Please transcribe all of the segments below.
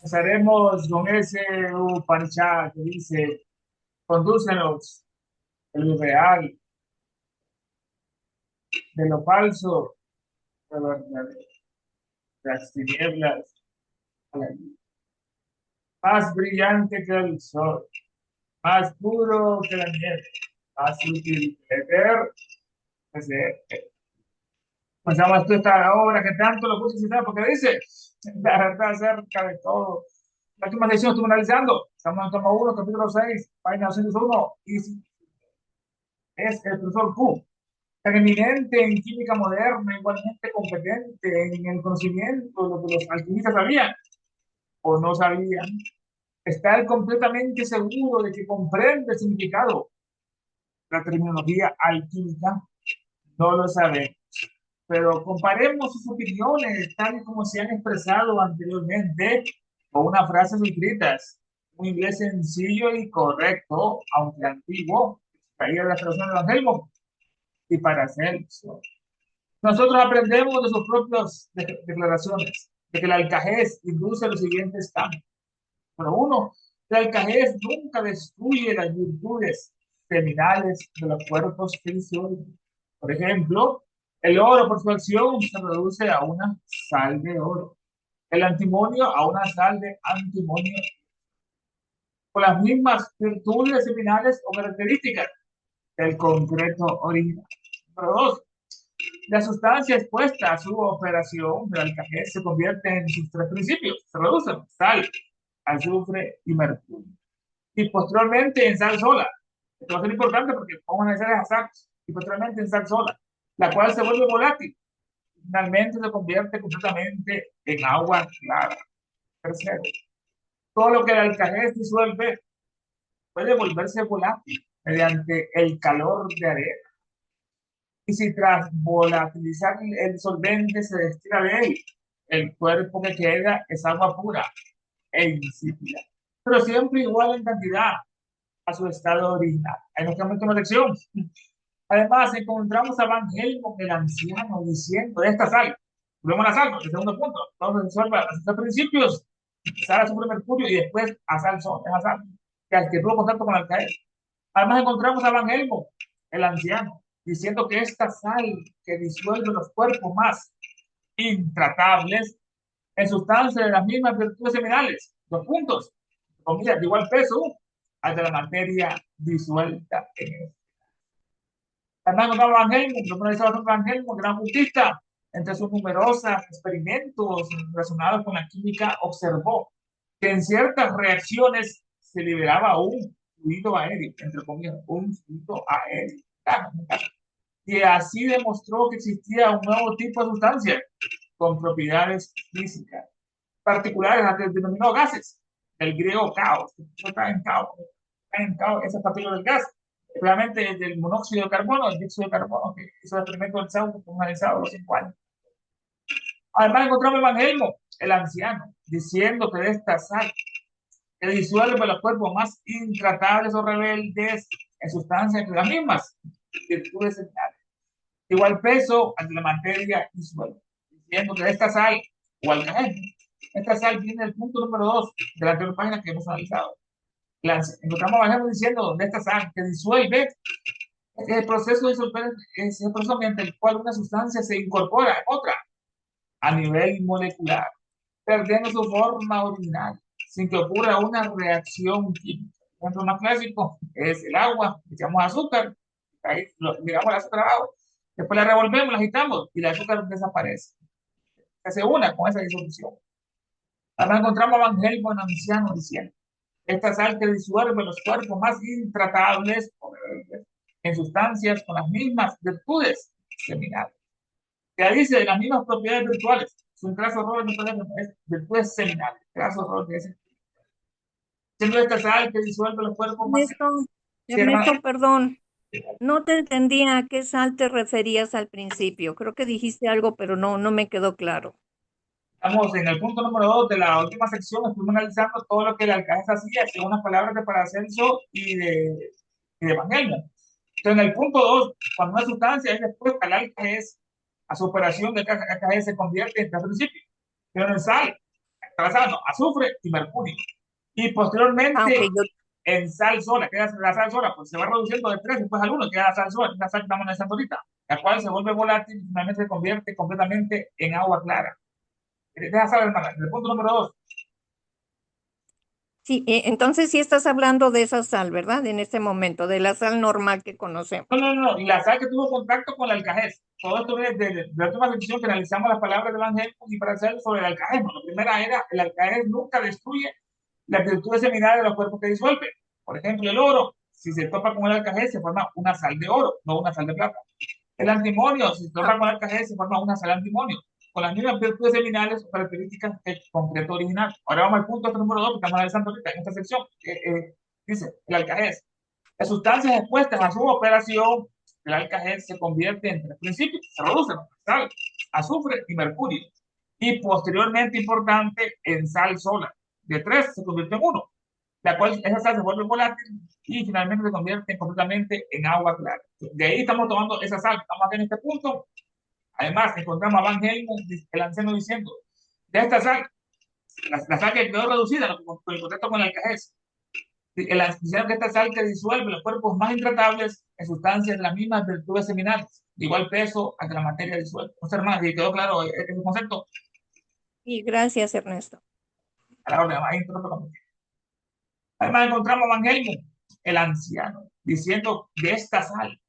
Empezaremos con ese Upanishad que dice, condúcenos de lo real, de lo falso, de lo verdadero, de las tinieblas a la luz. Más brillante que el sol, más puro que la nieve, más útil que el éter. Pues llamas tú esta obra que tanto lo puse citar porque dice la verdad acerca de todo. La última sesión estuve analizando. Estamos en el tomo 1, capítulo 6, página 201, y es el profesor Q, tan eminente en química moderna, igualmente competente en el conocimiento de lo que los alquimistas sabían o no sabían. Está él completamente seguro de que comprende el significado de la terminología alquímica. No lo sabe, pero comparemos sus opiniones tal y como se han expresado anteriormente con unas frases escritas. Un inglés sencillo y correcto, aunque antiguo, traía de la traducción del Evangelio y para Celso. Nosotros aprendemos de sus propias declaraciones de que el alcajez induce los siguientes cambios. Número uno, el alcajez nunca destruye las virtudes seminales de los cuerpos fisiológicos. Por ejemplo, el oro por su acción se reduce a una sal de oro. El antimonio a una sal de antimonio. Con las mismas virtudes seminales o características del concreto original. Número dos, la sustancia expuesta a su operación del alcajez se convierte en sus tres principios. Se reducen sal, azufre y mercurio. Y posteriormente en sal sola. Esto va a ser importante porque vamos a analizar esa sal. Y posteriormente en sal sola, la cual se vuelve volátil. Finalmente se convierte completamente en agua clara. Tercero, todo lo que el alcajez disuelve puede volverse volátil mediante el calor de arena. Y si tras volatilizar el solvente se destila de él, el cuerpo que queda es agua pura e insípida, pero siempre igual en cantidad a su estado original. Ahí nos quedamos con una lección. Además, encontramos a Van Helmont, el anciano, diciendo de esta sal, volvemos a la sal, el segundo punto, entonces resuelve los principios, sal a sobre mercurio y después a sal, esa sal, que tuvo contacto con el alcaide. Además, encontramos a Van Helmont, el anciano, diciendo que esta sal que disuelve los cuerpos más intratables en sustancias de las mismas virtudes seminales, dos puntos, comillas, de igual peso al de la materia disuelta en él. Además, encontramos a Van Helmont, lo analizado Van Helmont, gran budista, entre sus numerosos experimentos relacionados con la química, observó que en ciertas reacciones se liberaba un fluido aéreo, entre comillas, un fluido aéreo. Y así demostró que existía un nuevo tipo de sustancia con propiedades físicas particulares a que denominó gases, el griego caos, está en caos esas partículas del gas, realmente del monóxido de carbono, el dióxido de carbono que hizo el experimento del SAU, que fue analizado a los 5 años. Además encontramos el Evangelio, el anciano, diciendo que de esta sal que disuelve los cuerpos más intratables o rebeldes en sustancias que las mismas virtudes seminales. Igual peso ante la materia disuelve, diciendo que de esta sal, o al caer, esta sal viene del punto número 2 de la anterior página que hemos analizado. Encontramos a diciendo donde esta sal que disuelve, el proceso de disolver es el proceso mediante el cual una sustancia se incorpora en otra a nivel molecular, perdiendo su forma original, sin que ocurra una reacción química. El ejemplo más clásico es el agua, echamos azúcar, ahí lo, miramos el azúcar abajo, después la revolvemos, la agitamos y el azúcar desaparece. Se une con esa disolución. Ahora encontramos a Van Helmont, anciano, diciendo: esta sal que disuelve los cuerpos más intratables en sustancias con las mismas virtudes seminales. Que dice de las mismas propiedades virtuales. Es un caso error de virtudes seminales. Caso error de ese. Siendo esta sal que disuelve los cuerpos más. Ernesto, Sí, hermano. Ernesto, perdón, no te entendía a qué sal te referías al principio. Creo que dijiste algo, pero no me quedó claro. Estamos en el punto número 2 de la última sección. Estuvimos analizando todo lo que el alcalde hacía, según las palabras de Paracelso y de Evangelio. Entonces, en el punto 2, cuando una sustancia es después que el alcalde a su operación de KKS se convierte en tres principios. Pero no es sal. la sal, no, azufre y mercurio. Y Ok, posteriormente en sal sola, queda la sal sola, pues se va reduciendo de 3 después al 1, queda la sal sola, la sal que estamos analizando ahorita, la cual se vuelve volátil y finalmente se convierte completamente en agua clara. Deja saber, hermana, el punto número 2. sí, entonces sí estás hablando de esa sal, ¿verdad? En este momento, de la sal normal que conocemos. No, la sal que tuvo contacto con el alcajez. Todo esto viene de la última sección que analizamos las palabras del Evangelio y para hacer sobre el alcajez. La primera era, el alcajez nunca destruye las virtudes seminales de los cuerpos que disuelve. Por ejemplo, el oro, si se topa con el alcajez, se forma una sal de oro, no una sal de plata. El antimonio, si se Ah, topa con el alcajez, se forma una sal antimonio, con las mismas virtudes seminales o características del concreto original. Ahora vamos al punto número 2 que estamos analizando ahorita en esta sección. Dice, el alcajez. Las sustancias expuestas a su operación, el alcajez se convierte en tres principios, se reducen sal, azufre y mercurio. Y posteriormente, importante, en sal sola. De tres se convierte en uno, la cual esa sal se vuelve volátil y finalmente se convierte completamente en agua clara. De ahí estamos tomando esa sal, estamos aquí en este punto. Además, encontramos a Van Helmont, el anciano, diciendo, de esta sal, la sal que quedó reducida en el contacto con el alcajez, diciendo que esta sal que disuelve los cuerpos más intratables en sustancias de las mismas virtudes seminales, de igual peso a que la materia disuelve. Entonces, hermanos, si quedó claro este concepto, y gracias, Ernesto. a la hora de ahí además, encontramos a Van Helmont, el anciano, diciendo de esta sal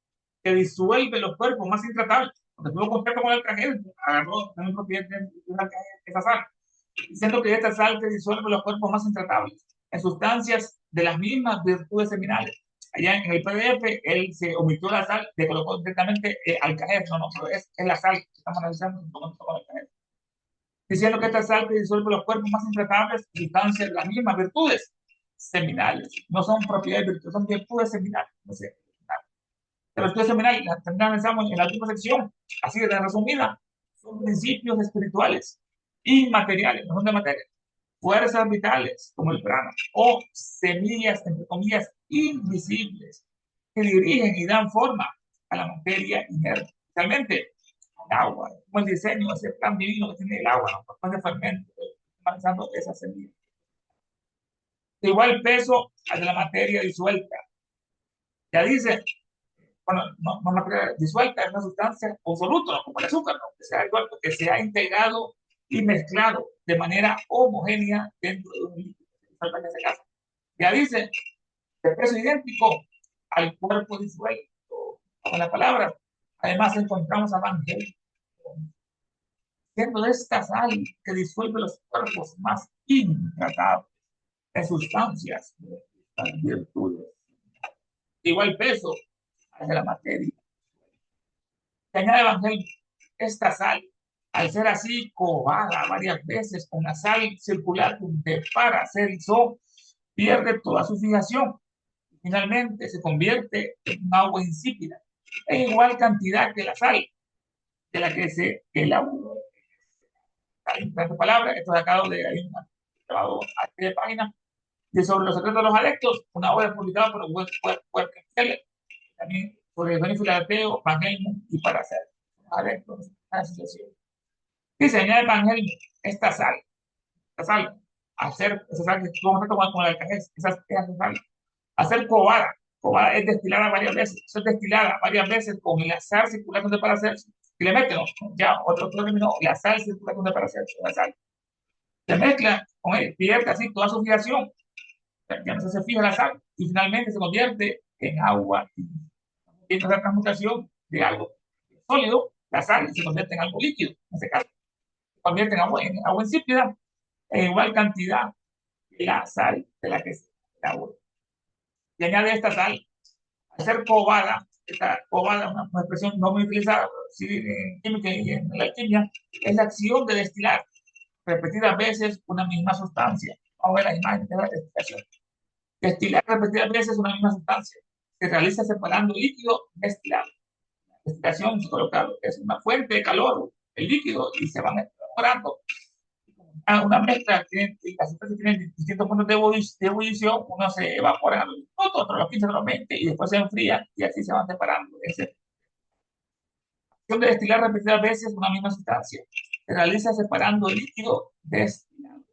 que disuelve los cuerpos más intratables. Porque tuvo contacto con el alcajel, agarró también propiedad de esa sal, diciendo que esta sal que disuelve los cuerpos más intratables en sustancias de las mismas virtudes seminales. Allá en el PDF, él se omitió la sal, le colocó directamente alcajel, no, pero es la sal que estamos analizando en momento con alcajel. Diciendo que esta sal que disuelve los cuerpos más intratables en sustancias de las mismas virtudes seminales. No son propiedades virtudes, son virtudes seminales. No sé. Pero estudios seminales, las también analizamos en la última sección, así de resumida, son principios espirituales, inmateriales, no son de materia, fuerzas vitales, como el prana, o semillas, entre comillas, invisibles, que dirigen y dan forma a la materia inerte, especialmente el agua, como el diseño, ese plan divino que tiene el agua, ¿no? Después de fermento, avanzando esas semillas. De igual peso al de la materia disuelta. Ya dice, bueno, no materia disuelta, es una sustancia o soluto, ¿no? Como el azúcar, ¿no? Que se ha integrado y mezclado de manera homogénea dentro de un líquido. Ya dice, de peso idéntico al cuerpo disuelto. Con la palabra, además encontramos a Van Gogh, siendo de esta sal que disuelve los cuerpos más intratables de sustancias, de las virtudes. Igual peso al de la materia. Se añade Evangelio, esta sal, al ser así cobada varias veces con la sal circular para hacer hizo, pierde toda su fijación. Finalmente se convierte en un agua insípida, en igual cantidad que la sal de la que se elaboró. En otras palabras, esto sacado de ahí a de página de sobre los secretos de los alectos, una obra publicada por Web también sobre Benny Filateo, Van Helmont y para hacer alectos, asociación. Dice, añade Van Helmont, esta sal, hacer, esa sal que estuvo con el alcajez, esa sal, hacer cobada. Cobada es destilada varias veces. Eso es destilada varias veces con el azar circulando de Paracelso. Y le meten, ya, otro término, la sal circulando de Paracelso, la sal. Se mezcla con él, pierde así toda su fijación. Ya no se fija la sal y finalmente se convierte en agua. Y esta transmutación de algo sólido, la sal se convierte en algo líquido, en este caso. Se convierte en agua insípida en igual cantidad que la sal de la que es el agua. Y añade esta sal a ser cobada, esta cobada, una expresión no muy utilizada ¿sí? En química y en la alquimia, es la acción de destilar repetidas veces una misma sustancia. Vamos a ver la imagen de la destilación. Destilar repetidas veces una misma sustancia. Se realiza separando líquido destilado. La destilación se coloca es una fuente de calor, el líquido, y se van evaporando. Una mezcla, las sustancias tienen distintos puntos de ebullición, uno se evapora a los minutos, otros a los 15, a los 20, y después se enfría, y así se van separando. Es la acción de destilar repetidas veces una misma sustancia. Se realiza separando el líquido destilado.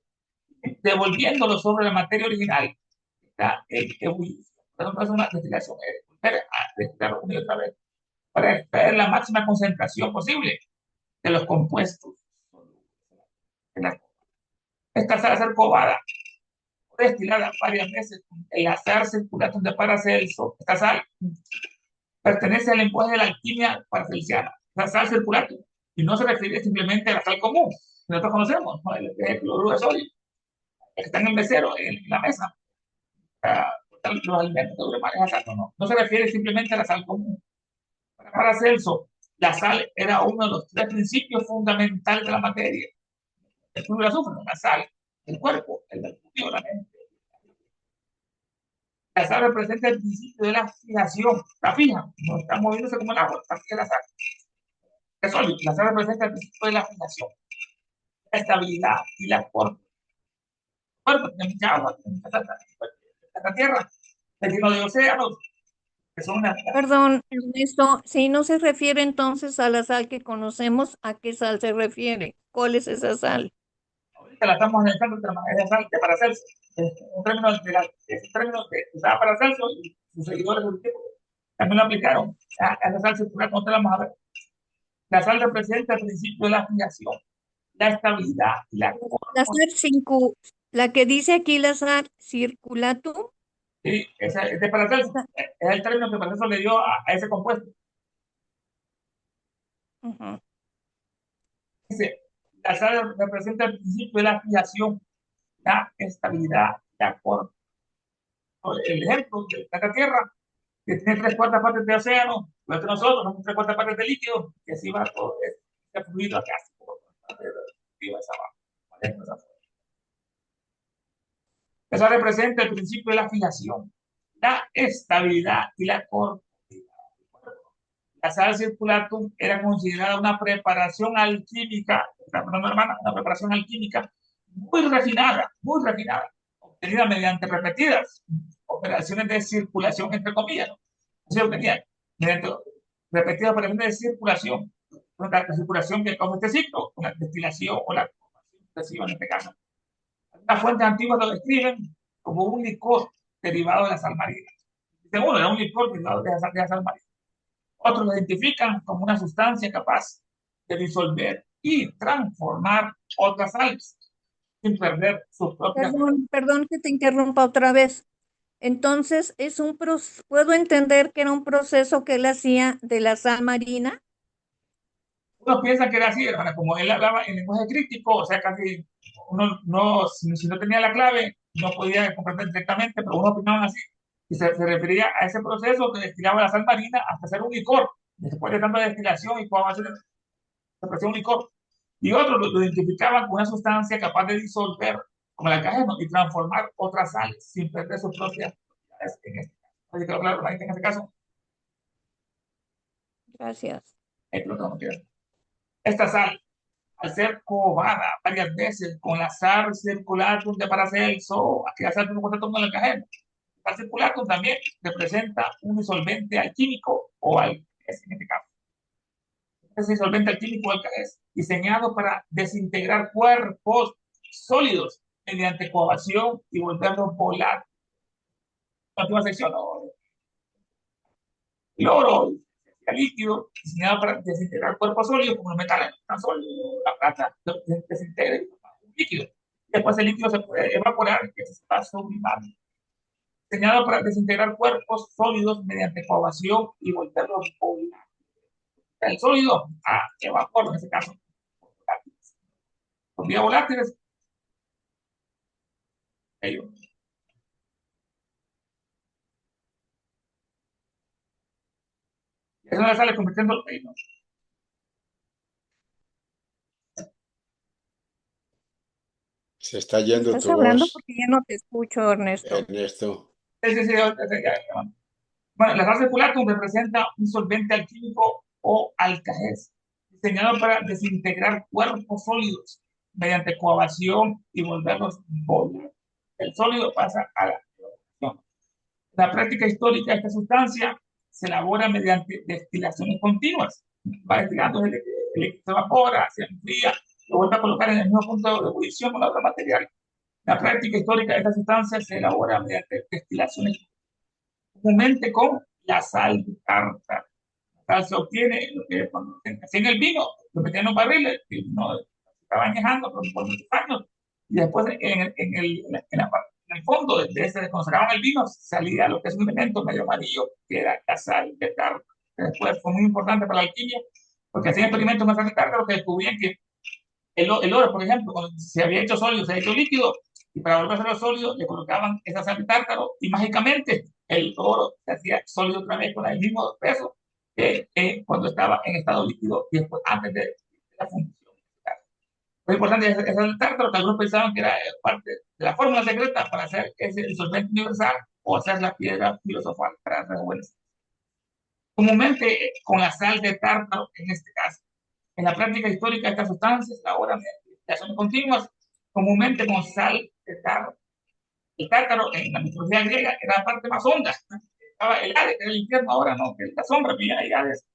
devolviéndolo sobre la materia original. Está en ebullición. Pero no es una destilación, es volver a destilar una y otra vez para extraer la máxima concentración posible de los compuestos de la coba. Esta sal ser cobada o destilada varias veces con el azar circulatum de Paracelso. Esta sal pertenece al lenguaje de la alquimia paracelsiana, la sal circulatum, y no se refiere simplemente a la sal común que nosotros conocemos, ¿no? El cloruro de sodio, que está en el mesero, en la mesa, para los alimentos que duren más sal, no se refiere simplemente a la sal común. Para Paracelso, la sal era uno de los tres principios fundamentales de la materia. El flujo del azufre, la sal, el cuerpo, el mercurio, la mente. La sal representa el principio de la fijación, la fija, no está moviéndose como el agua, está fija la sal. Es sólido, la sal representa el principio de la fijación, la estabilidad y la forma. El cuerpo tiene mucha agua, tiene mucha tierra, está lleno de océanos, que son una. Perdón, Ernesto, si no se refiere entonces a la sal que conocemos, ¿a qué sal se refiere? ¿Cuál es esa sal? Ahorita la estamos analizando de la manera de sal de Paracelso, un término que usaba Paracelso y sus seguidores del tiempo también lo aplicaron a esa sal circular, no te la vamos a ver. La sal representa el principio de la fijación, la estabilidad y la La sal la que dice aquí la sal circulatum. sí, esa es de Paracelso, es el término que Paracelso le dio a ese compuesto. Ujú. Dice, la sal representa el principio de la fijación, la estabilidad, la forma. El ejemplo de la Tierra, que tiene tres cuartas partes de océano, igual que nosotros, somos tres cuartas partes de líquido, y así va todo este fluido acá, así como arriba esa abajo. Eso representa el principio de la fijación, la estabilidad y la corporalidad. La sal circulatum era considerada una preparación alquímica, una preparación alquímica muy refinada, obtenida mediante repetidas operaciones de circulación, entre comillas, ¿no? Así lo tenían, mediante repetidas operaciones de circulación, la circulación que como este ciclo, la destilación o la conversión en este caso. Las fuentes antiguas lo describen como un licor derivado de la sal marina. Seguro, era un licor derivado de la sal marina. Otros lo identifican como una sustancia capaz de disolver y transformar otras sales sin perder sus propias. Perdón que te interrumpa otra vez. Entonces, ¿puedo entender que era un proceso que él hacía de la sal marina? Uno piensa que era así, hermana, como él hablaba en lenguaje crítico, o sea, casi uno no, si no tenía la clave, no podía comprender directamente, pero uno opinaba así. Y se refería a ese proceso que destilaba la sal marina hasta hacer un licor. Después de tanta destilación y coagulación, se hacía un licor. Y otros lo identificaban con una sustancia capaz de disolver, como el alcajeno, y transformar otras sales sin perder sus propias propiedades en este caso. Así que, claro, en este caso, Gracias. esta sal, al ser cobada varias veces con la sal circulatum de Paracelso, aquella sal que no contacto con el alcajeno, la circulatum también representa un disolvente alquímico o alcalés en este caso. Es disolvente alquímico o alcalés, diseñado para desintegrar cuerpos sólidos mediante coagulación y volverlos volátiles. La última sección, ¿no? El oro, el líquido, diseñado para desintegrar cuerpos sólidos como los metales, tan sólidos, la plata, desintegra un líquido. Después el líquido se puede evaporar, que se está sublimando. Diseñado para desintegrar cuerpos sólidos mediante coagulación y volverlos volátiles. El sólido evapora en ese caso. Los vías volátiles, ellos. Eso no sale convirtiendo los reinos. Se está yendo ¿Estás tu hablando? voz, Porque ya no te escucho, Ernesto. Ernesto. Sí, bueno, la sal circulatum representa un solvente alquímico o alcajés, diseñado para desintegrar cuerpos sólidos mediante coagulación y volverlos volátiles. El sólido pasa a la evaporación. La práctica histórica de esta sustancia se elabora mediante destilaciones continuas. Va destilando, el líquido se evapora, se enfría, lo vuelve a colocar en el mismo punto de ebullición con la otra material. La práctica histórica de esta sustancia se elabora mediante destilaciones, comúnmente con la sal de tártaro. La sal se obtiene lo que cuando hacían el vino, lo metían en los barriles, el vino estaba añejando por muchos años, y después en el fondo de ese, cuando sacaban el vino, salía lo que es un elemento medio amarillo, que era la sal de tártaro. Después fue muy importante para la alquimia, porque hacían experimentos con sal de tártaro que descubrían que el oro, por ejemplo, cuando se había hecho sólido, se había hecho líquido, y para volver a hacerlo sólido, le colocaban esa sal de tártaro, y mágicamente el oro se hacía sólido otra vez con el mismo peso que cuando estaba en estado líquido y después antes de la fundición. Lo importante es el tártaro, que algunos pensaban que era parte de la fórmula secreta para hacer ese disolvente universal o hacer la piedra filosofal para hacer buenas. Comúnmente con la sal de tártaro en este caso. En la práctica histórica de estas sustancias, la hora de investigaciones continuas, comúnmente con sal de tártaro. El tártaro en la mitología griega era la parte más honda. Estaba el Hades, que era el infierno ahora, no, que es la sombra, pero ya hay Hades.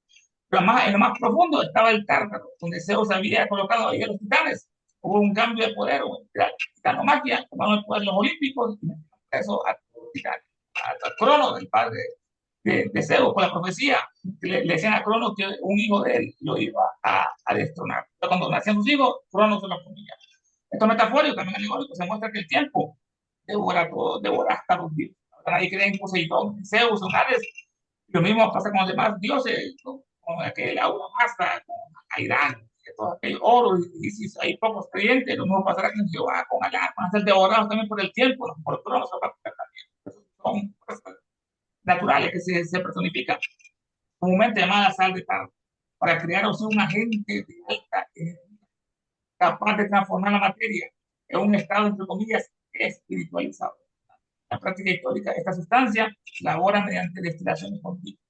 Pero más, en lo más profundo estaba el tártaro, donde Zeus había colocado ahí a los titanes. Hubo un cambio de poder, la titanomaquia, tomaron el poder los olímpicos, y eso a los titanes. A Crono, el padre de Zeus, por la profecía, le decían a Crono que un hijo de él lo iba a destronar. Pero cuando nacían sus hijos, Crono se lo ponía. Esto es metafórico, también alegórico, se muestra que el tiempo devora todo, devora hasta los vivos. Nadie cree en Poseidón, en Zeus, en Hades. Lo mismo pasa con los demás dioses, ¿no? Con aquel Aura Mazda, con Airán, todo aquel oro, y si hay pocos creyentes, lo mismo pasará con Jehová, con Alá, van a ser devorados también por el tiempo, por Cronos, también. Son cosas naturales que se personifican, comúnmente llamada sal de tártaro, para crear un agente de alta energía, capaz de transformar la materia en un estado, entre comillas, espiritualizado. La práctica histórica de esta sustancia se elabora mediante destilaciones continuas,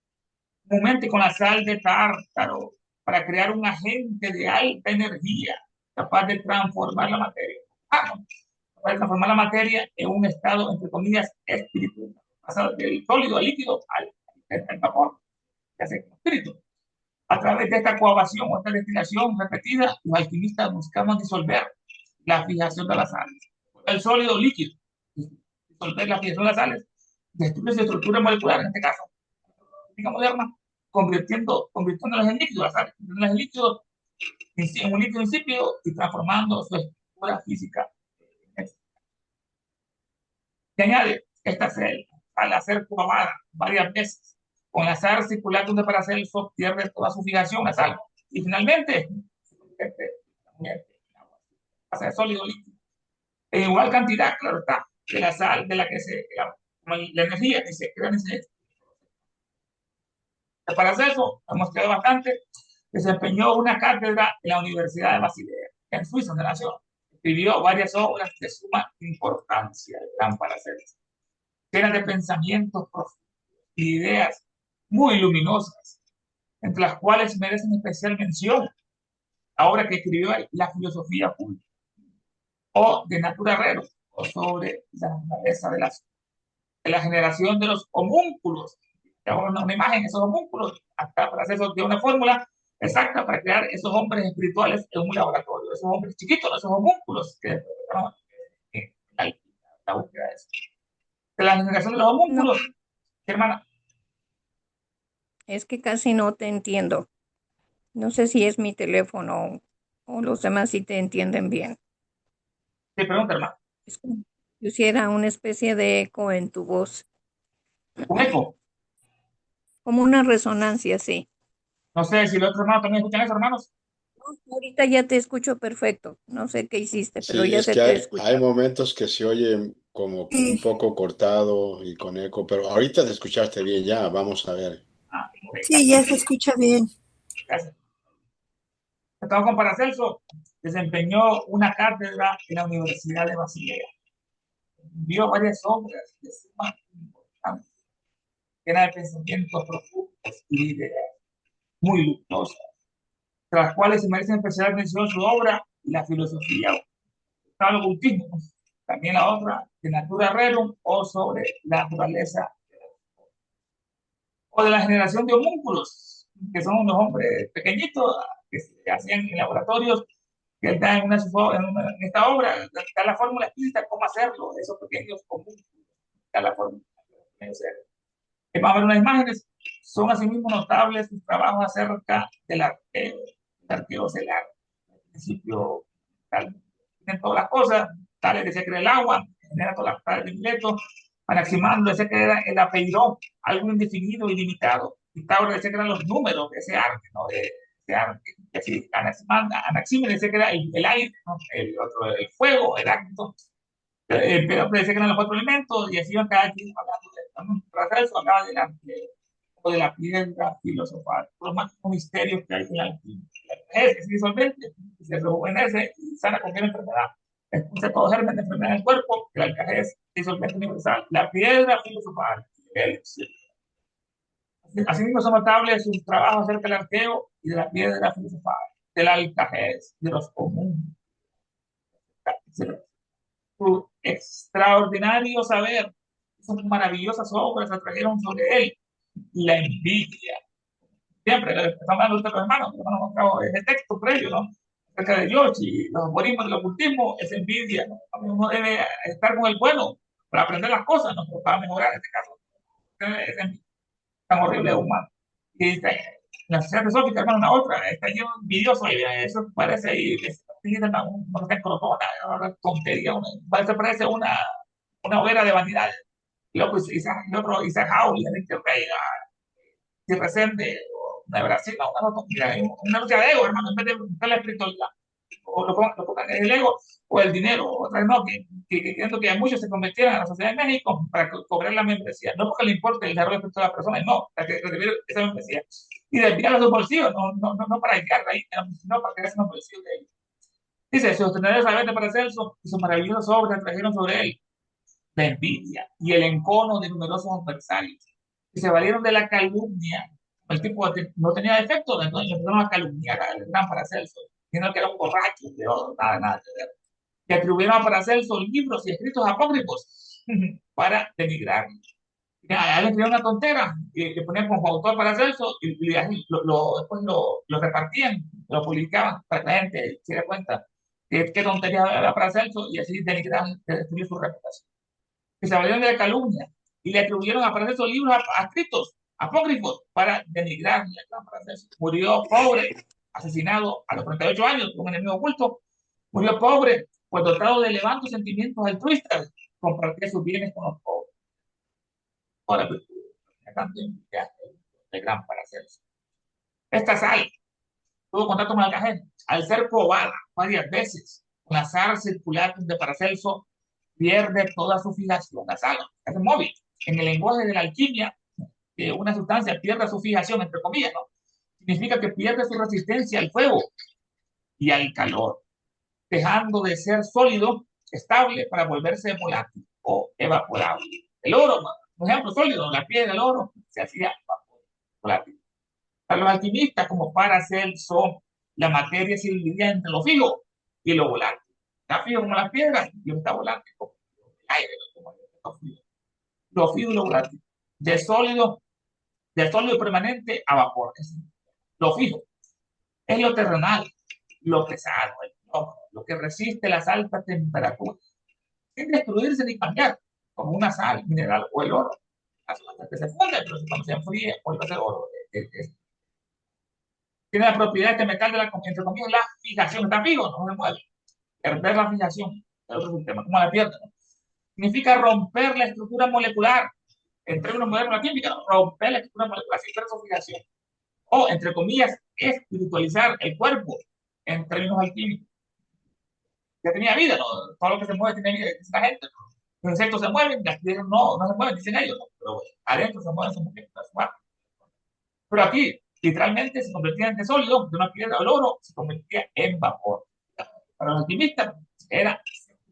comúnmente con la sal de tártaro, para crear un agente de alta energía, capaz de transformar la materia. Capaz de transformar la materia en un estado, entre comillas, espiritual. Pasa del sólido al líquido al vapor, que hace como espíritu. A través de esta coagulación o esta destilación repetida, los alquimistas buscaban disolver la fijación de las sales. El sólido líquido, disolver la fijación de las sales, destruye su estructura molecular, en este caso, la física moderna, convirtiéndolas en líquido, las sales, convirtiéndolas en líquido, en un líquido insípido y transformando su estructura física. Se añade esta celda, al hacer coagulada varias veces, con la sal circulante para hacer el sol pierde toda su fijación, la sal. Y finalmente, pasa de sólido líquido. En igual cantidad, claro está, de la sal de la que la energía que se crea en ese. Para hacer eso, hemos creado bastante. Desempeñó una cátedra en la Universidad de Basilea, en Suiza, donde nació. Escribió varias obras de suma importancia, gran para hacer eso, llenas de pensamientos profundos y ideas muy luminosas, entre las cuales merecen especial mención ahora que escribió La filosofía oculta, o de Natura o sobre la naturaleza de la generación de los homúnculos. Ahora una imagen, esos homúnculos, hasta para hacer de una fórmula exacta para crear esos hombres espirituales en un laboratorio, esos hombres chiquitos, esos homúnculos que la búsqueda de la generación de los homúnculos. No, Hermana. es que casi no te entiendo. No sé si es mi teléfono o los demás si te entienden bien. Sí, pregunta, hermano. Es como si hiciera una especie de eco en tu voz. ¿Un eco? Como una resonancia, sí. No sé si los otros hermanos también escuchan eso, hermanos. Ahorita ya te escucho perfecto. No sé qué hiciste, pero Sí, ya es se que te hay escucha. momentos que se oye como un poco cortado y con eco, pero ahorita te escuchaste bien, ya, vamos a ver. Okay, Sí, ya se escucha bien. gracias. Estaba con Paracelso, desempeñó una cátedra en la Universidad de Basilea. Vio varias obras de suma importancia, llenas de pensamientos profundos y ideas muy luminosas, tras las cuales se merecen especial atención su obra y la filosofía, el ocultismo, también la otra de Natura Rerum o sobre la naturaleza o de la generación de homúnculos, que son unos hombres pequeñitos que se hacían en laboratorios, que él da en esta obra, da la fórmula explícita de cómo hacerlo, esos pequeños comunes, da la fórmula. Vamos a ver unas imágenes. Son asimismo notables sus trabajos acerca del arqueo, el arqueo celar, el principio tal, tienen todas las cosas, tales que se crea el agua, genera todas las tales de Mileto, Anaximandro decía que era el apellido, algo indefinido y limitado. Pitágoras decía que eran los números de ese arte, ¿no? De ese arte. Y así, Anaxímenes decía que era el aire, ¿no? El otro, el fuego, el acto. Pero decía que eran los cuatro elementos, y así iban cada quien hablando de esto, ¿no? Paracelso hablaba de la piedra filosofal, los máximos misterios que hay en la alquimia. Es disolvente, se rejuvenece y sana cualquier enfermedad. Expulsa todo germen de enfermedad del cuerpo, el alcaje es disolvente universal. La piedra filosofal, asimismo son notables sus trabajos acerca del arqueo y de la piedra filosofal, del alcajez, de los comunes, su extraordinario saber, sus maravillosas obras atrajeron sobre él la envidia. Siempre, estamos hablando de los hermanos, que nos han mostrado ese texto previo, ¿no? Acerca de Dios y los aforismos del ocultismo, es envidia, ¿no? Uno debe estar con el bueno para aprender las cosas, ¿no? Para mejorar en este caso. Es tan horrible de humano. Y la sociedad filosófica, hermano, una otra, está lleno de envidioso, y eso parece ahí, una crotona, una tontería, parece una hoguera de vanidades. Y luego, y otro, Isaac Howell, Enrique Rey, si resende, o una de Brasil, no, una lucha de ego, hermano, en vez de buscar la espiritualidad, o lo pongan en el ego o el dinero, otra vez no, que, que muchos se convirtieron a la sociedad de México para cobrar la membresía, no porque le importe el desarrollo espiritual de la persona, no, para que recibir esa membresía y desviarla a su bolsillo, no para guiarla ahí, sino para que en los bolsillos de ellos. Dice, su extraordinario saber de Paracelso y sus maravillosas obras trajeron sobre él la envidia y el encono de numerosos adversarios que se valieron de la calumnia. El tipo no tenía defecto, entonces le empezaron a calumniar al gran Paracelso, diciendo que era un borracho, nada que ver. Y atribuyeron a Paracelso libros y escritos apócrifos para denigrar. A él escribía una tontera y le ponían como autor Paracelso y después lo repartían, lo publicaban para que la gente se dé cuenta que qué tontería era Paracelso y así denigraban, destruir su reputación. Que se valieron de la calumnia y le atribuyeron a Paracelso libros escritos, apócrifos, para denigrar a Paracelso. Murió pobre, asesinado a los 38 años por un enemigo oculto. Murió pobre, pues dotado de elevados sentimientos altruistas, compartía sus bienes con los pobres. Ahora, el gran Paracelso. Esta sal tuvo contacto con el cajón. Al ser probada varias veces con la sal circular de Paracelso, pierde toda su fijación. La sal es móvil. En el lenguaje de la alquimia, una sustancia pierde su fijación, entre comillas, ¿no? Significa que pierde su resistencia al fuego y al calor, dejando de ser sólido, estable, para volverse volátil o evaporable. El oro, por ejemplo, sólido, la piedra del oro se hacía volátil. Para los alquimistas, como Paracelso, la materia se dividía entre lo fijo y lo volátil. Está fijo como las piedras y lo está volátil como el aire, como lo fijo y lo volátil. De sólido permanente a vapor. Lo fijo es lo terrenal, lo pesado, lo que resiste las altas temperaturas, sin destruirse ni cambiar, como una sal mineral o el oro. Las cosas que se funden, pero cuando se enfríe, vuelve a ser oro. Tiene la propiedad de este metal de entre comillas, la fijación. Está fijo, no se mueve. Perder la fijación es otro sistema, como la pierde, ¿no? Significa romper la estructura molecular. En términos modernos de la química, romper la estructura molecular sin perder su fijación. O, entre comillas, espiritualizar el cuerpo en términos alquímicos. Ya tenía vida, ¿no? Todo lo que se mueve tiene vida, dice la gente. Los insectos se mueven, las piedras no se mueven, dicen ellos, ¿no? Pero bueno, adentro se mueven, son moléculas. Pero aquí, literalmente, se convertía en sólido, de una piedra al oro, se convertía en vapor. Para los alquimistas, se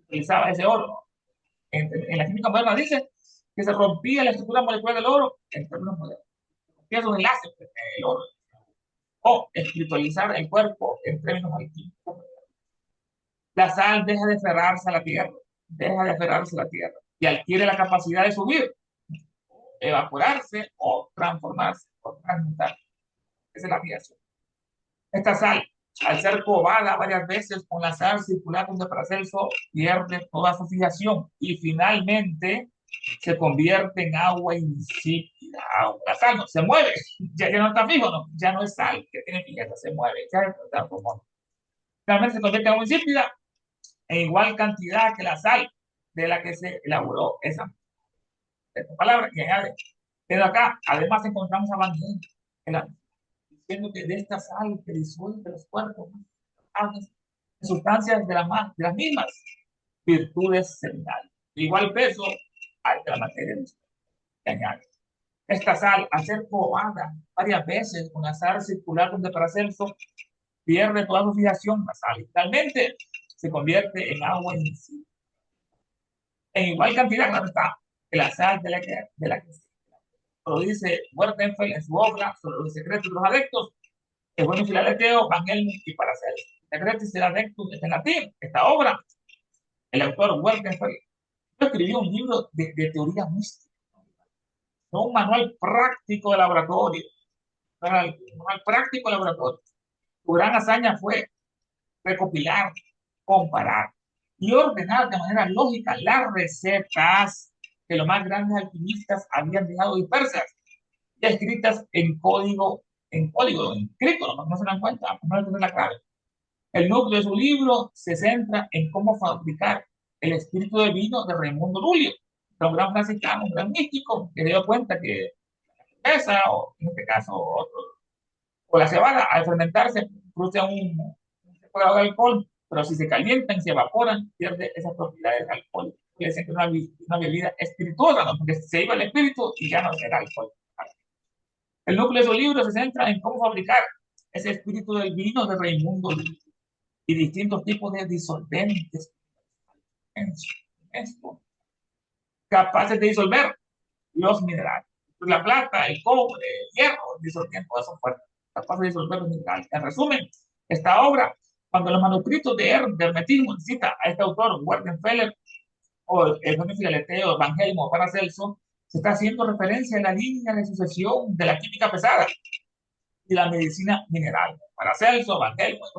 utilizaba ese oro, ¿no? En la química moderna dice que se rompía la estructura molecular del oro en términos modernos. Rompía esos enlaces del oro. O espiritualizar el cuerpo en términos alquímicos. La sal deja de aferrarse a la tierra, y adquiere la capacidad de subir, evaporarse o transformarse o transmutar. Esa es la fijación. Esta sal al ser cobada varias veces con la sal circulante de Paracelso, pierde toda su fijación y finalmente se convierte en agua insípida. La sal no se mueve, ya no está fijo, no, ya no es sal que tiene fijeza, se mueve, ya está como. Finalmente se convierte en agua insípida en igual cantidad que la sal de la que se elaboró esa palabra y añade. Pero acá, además, encontramos a Van Gogh diciendo que de esta sal que disuelve los cuerpos, sustancias de las mismas virtudes seminales. De igual peso hay de la materia que añade. Esta sal, al ser cobada varias veces con la sal circular de Paracelso, pierde toda su fijación nasal y finalmente se convierte en agua invisible. En igual cantidad, claro está, que la sal de la que lo dice Werdenfeld en su obra sobre los secretos de los adeptos, el bueno filaleteo, Van Helmont y Paracelso. Secretis era adeptus en latín. Esta obra, el autor Werdenfeld escribió un libro de teoría mística, no un manual práctico de laboratorio, un manual práctico de laboratorio. Su gran hazaña fue recopilar, comparar y ordenar de manera lógica las recetas que los más grandes alquimistas habían dejado dispersas y escritas en código, escrito, no se dan cuenta, no le la clave. El núcleo de su libro se centra en cómo fabricar el espíritu de vino de Raimundo Lulio, un gran franciscano, un gran místico, que se dio cuenta que la cerveza, o en este caso otro, o la cebada, al fermentarse, produce un grado de alcohol, pero si se calientan y se evaporan, pierde esas propiedades de alcohol. Le dicen que es una bebida espirituosa, ¿no? Porque se iba el espíritu y ya no será alcohol. El núcleo de su libro se centra en cómo fabricar ese espíritu del vino de Raimundo y distintos tipos de disolventes en esto, capaces de disolver los minerales. La plata, el cobre, el hierro, disolvían todos esos fuertes, capaces de disolver los minerales. En resumen, esta obra, cuando los manuscritos de hermetismo cita a este autor, Werdenfeller, o el Eugenio Filaleteo, Van Helmont o Paracelso, se está haciendo referencia a la línea de sucesión de la química pesada y la medicina mineral. Paracelso, Van Helmont,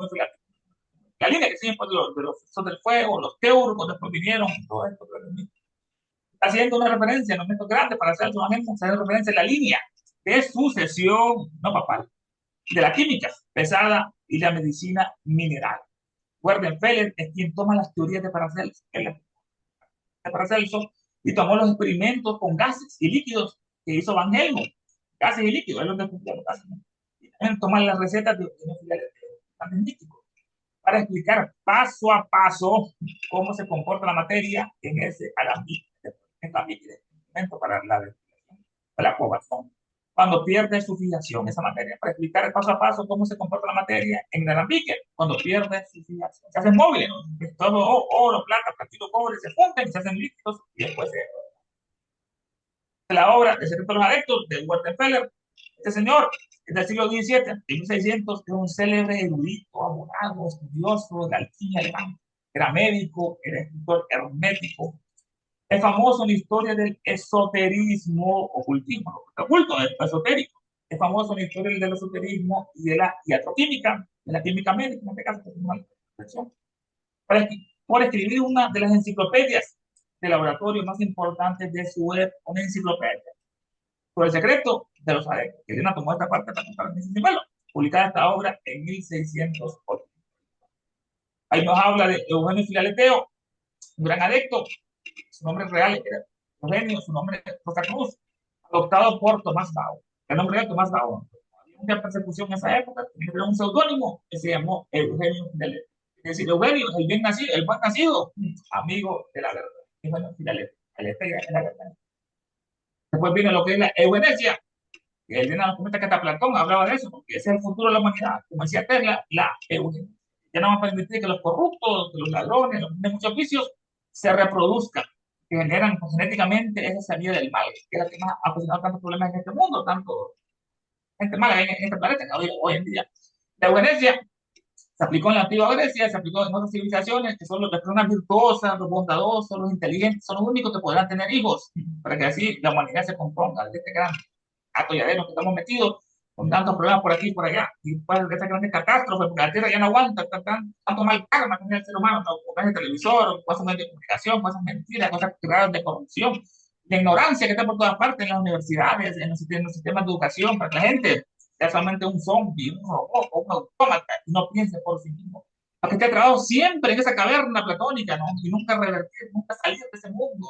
la línea que siguen de los fixos del fuego, los teurgos, después vinieron, todo esto. Está haciendo una referencia, no meto grande, Paracelso, Van Helmont, está haciendo referencia a la línea de sucesión, no papal, de la química pesada y la medicina mineral. Werdenfeller es quien toma las teorías de Paracelso y tomó los experimentos con gases y líquidos que hizo Van Helmont. Gases y líquidos, es lo que cumplió los gases. Y también tomar las recetas de también líquidos para explicar paso a paso cómo se comporta la materia en ese alambique, para la covación. Cuando pierde su fijación esa materia, para explicar paso a paso cómo se comporta la materia en el alambique, cuando pierde su fijación. Se hacen móviles, ¿no? Todo oro, plata, platino, cobre, se fundan, se hacen líquidos y después la obra de Secretos de los Adeptos de Werdenfeller. Este señor es del siglo XVII, en 1600, es un célebre erudito, abogado, estudioso de alquimia alemán. Era médico, era escritor hermético. Es famoso en la historia del esoterismo, ocultismo, oculto, esotérico. Es famoso en la historia del esoterismo y de la iatroquímica, de la química médica, en este caso, por escribir una de las enciclopedias de laboratorio más importantes de su época, una enciclopedia sobre el secreto de los adeptos, que Diana tomó esta parte para contar en nivel, publicada esta obra en 1608. Ahí nos habla de Eugenio Filaleteo, un gran adepto. Su nombre real era Eugenio, su nombre es Rosa Cruz, adoptado por Tomás Bao. El nombre era Tomás Bao. Había una persecución en esa época, tenía un seudónimo que se llamó Eugenio Filaleteo. Es decir, Eugenio, el bien nacido, el buen nacido, amigo de la verdad. Eugenio Filaleteo, es la verdad. Después viene lo que es la eugenesia, que él nos comenta que hasta Platón hablaba de eso, porque ese es el futuro de la humanidad. Como decía Tesla, la eugenesia. Ya no vamos a permitir que los corruptos, que los ladrones, los de muchos vicios, se reproduzcan, que generan genéticamente esa salida del mal, que es la que más ha ocasionado tantos problemas en este mundo, tanto gente mala en este planeta, hoy en día. La eugenesia se aplicó en la antigua Grecia, se aplicó en otras civilizaciones, que son las personas virtuosas, los bondadosos, los inteligentes, son los únicos que podrán tener hijos, para que así la humanidad se componga de este gran atolladero que estamos metidos, con tantos problemas por aquí y por allá, y después de esa grande catástrofe, porque la Tierra ya no aguanta tanto mal karma que tiene el ser humano, ¿no? Con ese televisor, con esos medios de comunicación, con esas mentiras, con esas actividades de corrupción, de ignorancia que está por todas partes en las universidades, en los sistemas de educación, para que la gente sea solamente un zombie, un robot o un autómata, y no piense por sí mismo. Para que esté atrapado siempre en esa caverna platónica, ¿no? Y nunca revertir, nunca salir de ese mundo,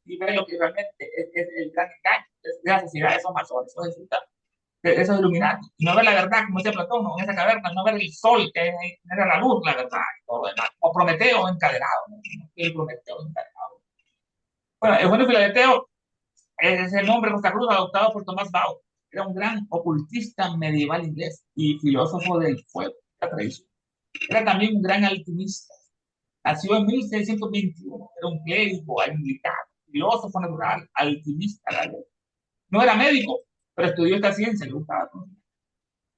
y ver lo que realmente es el gran engaño de la sociedad, esos masones, esos jesuitas, esos Illuminati, y no ver la verdad, como decía Platón, ¿no? En esa caverna, no ver el sol, que era la luz, la verdad, y todo lo demás, como Prometeo encadenado, ¿no? El Prometeo encadenado. Bueno, el bueno Filaleteo es el nombre Rosacruz adoptado por Tomás Bauer. Era un gran ocultista medieval inglés y filósofo del fuego, la tradición. Era también un gran alquimista. Nació en 1621. Era un clérigo, anglicano, filósofo natural, alquimista galego. No era médico, pero estudió esta ciencia, le gustaba.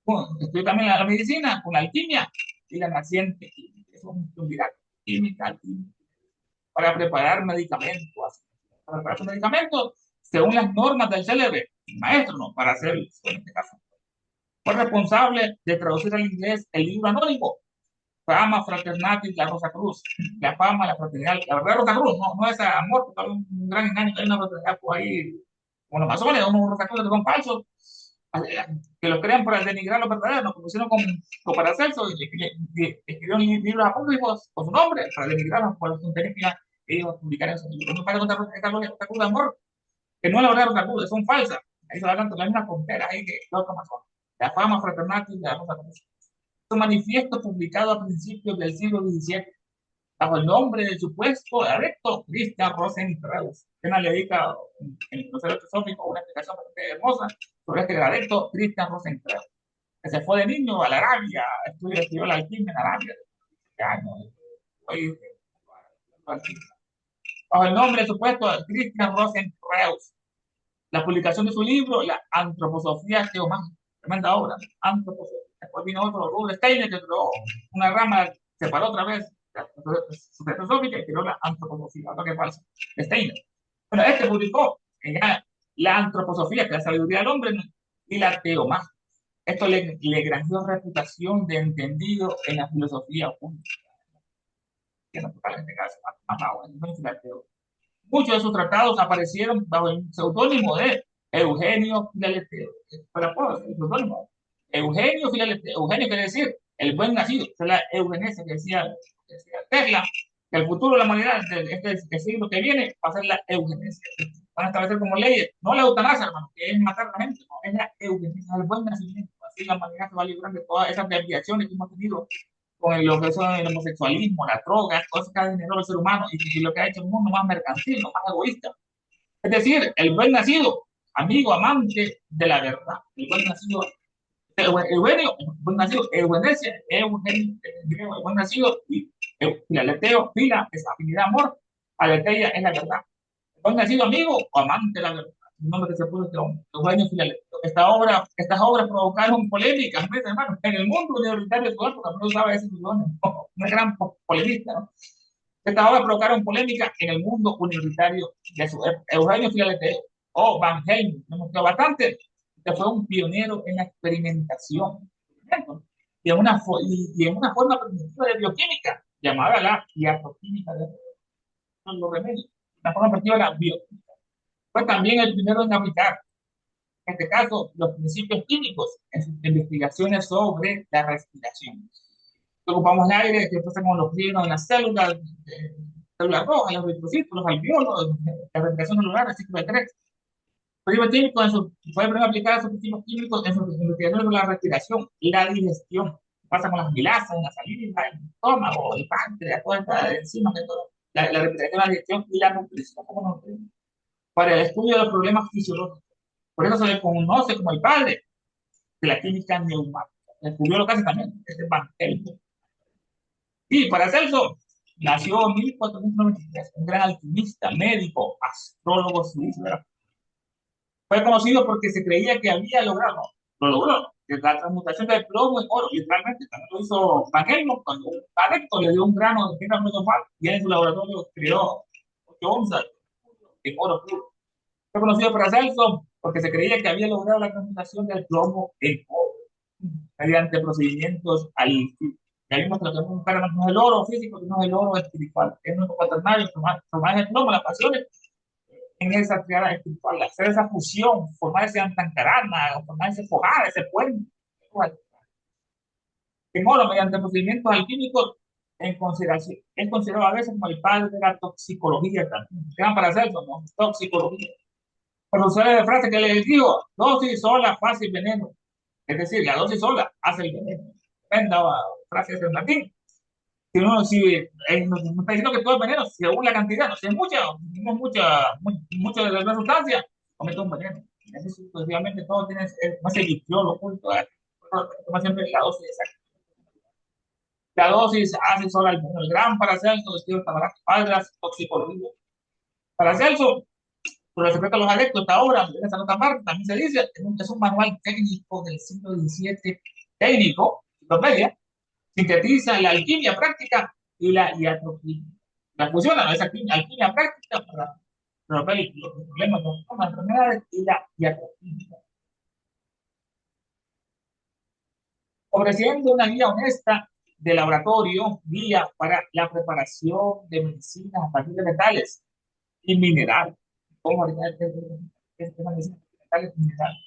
Bueno, estudió también la medicina con la alquimia y la naciente química. Eso es un virado. Química, alquimia. Para preparar medicamentos. Para preparar medicamentos según las normas del célebre maestro, ¿no? Para hacer, en este caso. Fue responsable de traducir al inglés el libro anónimo Fama Fraternatis la Rosa Cruz, la fama, la fraternidad, la verdad Rosa Cruz, no, no es amor, porque hay un gran engaño, hay una fraternidad por ahí, como los masones, unos Rosa Cruz que son falsos, que lo crean para denigrar los verdaderos, lo pusieron con Paracelso y escribieron libros apócrifos con su nombre para denigrarlos por los contenidos que ellos publicaron en sus libros. No para contar esta Rosa Cruz de amor, que no es la verdad Rosa Cruz, son falsas, ahí se hablan de la misma frontera ahí que los otros masones. La fama Fraternatis la Rosa Cruz. Un manifiesto publicado a principios del siglo XVII bajo el nombre del supuesto adepto Christian Rosenkreuz, que le dedica en el proceso filosófico una explicación bastante hermosa sobre este adepto Christian Rosenkreuz, que se fue de niño a la Arabia, estudió la alquimia en Arabia, bajo el nombre del supuesto Christian Rosenkreuz. La publicación de su libro, La Antroposofía Geomágica, tremenda obra, Antroposofía. Después vino otro, Rudolf Steiner, que creó una rama, separó otra vez la filosófica y creó la antroposofía, lo que falso, Steiner. Bueno, este publicó ya la antroposofía, que es la sabiduría del hombre, y la teomágica. Esto le granjeó reputación de entendido en la filosofía oculta, que no toca en este caso, muchos de sus tratados aparecieron bajo el seudónimo de Eugenio Filaleteo. Para el seudónimo. Eugenio Filaleteo. Eugenio quiere decir el buen nacido. Esa es la eugenesia que decía Tesla, que el futuro de la humanidad, este siglo que viene, va a ser la eugenesia. Van a establecer como leyes, no la eutanasia, hermano, que es matar a la gente, no, es la eugenesia, el buen nacimiento. Así la humanidad se va a librar de todas esas desviaciones que hemos tenido con lo que son el homosexualismo, las drogas, cosas que ha generado el ser humano y lo que ha hecho el mundo más mercantil, más egoísta. Es decir, el buen nacido, amigo, amante de la verdad. El buen nacido, Eugenio, el buen nacido, Eugenesia, Eugenio, el buen nacido, y Filaleteo, fila, es afinidad, amor, aleteia es la verdad. El buen nacido, amigo o amante de la verdad. El nombre que se puso este hombre, Eugenio Filaleteo. Estas obras provocaron polémicas, hermano, en el mundo universitario de su época, no usaba ese pseudónimo, una gran polemista, ¿no? Estas obras provocaron polémica en el mundo universitario de su época. Eugenio Filaleteo o Van Helmont demostró bastante que fue un pionero en la experimentación y en una forma primitiva de bioquímica llamada la diatoquímica de los remedios. Una forma primitiva de la bioquímica. Fue también el primero en aplicar, en este caso, los principios químicos en sus investigaciones sobre la respiración. Ocupamos el aire que pasa con los oxígeno en las células, células rojas, los eritrocitos, los alveolos, la respiración celular, el ciclo de Krebs. Fue primero aplicar esos principios químicos en sus investigaciones sobre la respiración y la digestión. Pasa con las milasas, la saliva, el estómago, el páncreas, toda esta enzima, la respiración, la digestión y la nutrición, para el estudio de los problemas fisiológicos. Por eso se le conoce como el padre de la química neumática. Descubrió lo que hace también, este Van Helmont. Y Paracelso nació en 1493, un gran alquimista, médico, astrólogo suizo. Fue conocido porque se creía que había logrado, lo logró, la transmutación del plomo en oro, literalmente. También lo hizo Van Helmont cuando un adepto le dio un grano de piedra filosofal y en su laboratorio creó 8 onzas de oro puro. Fue conocido por Celso porque se creía que había logrado la transmutación del plomo en oro mediante procedimientos alquímicos. Y ahí nos tratamos de buscar no es el oro físico, sino el oro espiritual, que es nuestro cuaternario, tomar el plomo, las pasiones en esa triada espiritual, hacer esa fusión, formar ese antancarana, formar ese fogar, ese puente. En oro, mediante procedimientos alquímicos, en consideración, es considerado a veces como el padre de la toxicología también. Quedan para hacer eso, ¿no? Toxicología. Pero usuario de frase que les digo, dosis sola, fácil veneno. Es decir, la dosis sola hace el veneno. Tremenda frase en latín. Si uno, si no está diciendo que todo es veneno, según la cantidad, no si es mucha de la sustancia, comete un veneno. Así sucesivamente todo tiene más el liquión oculto. Toma siempre la dosis exacta. La dosis hace sola el veneno. El gran Paracelso, estilo Padras, toxicología. Paracelso, por el secreto de los adeptos, esta obra, en esa nota parte, también se dice, es un manual técnico del siglo XVII, técnico, media, sintetiza la alquimia práctica y la iatroquimia. La fusiona esa alquimia práctica para resolver los problemas de las enfermedades y la iatroquimia. Ofreciendo una guía honesta de laboratorio, guía para la preparación de medicinas a partir de metales y minerales. ¿Cómo originar metales y minerales?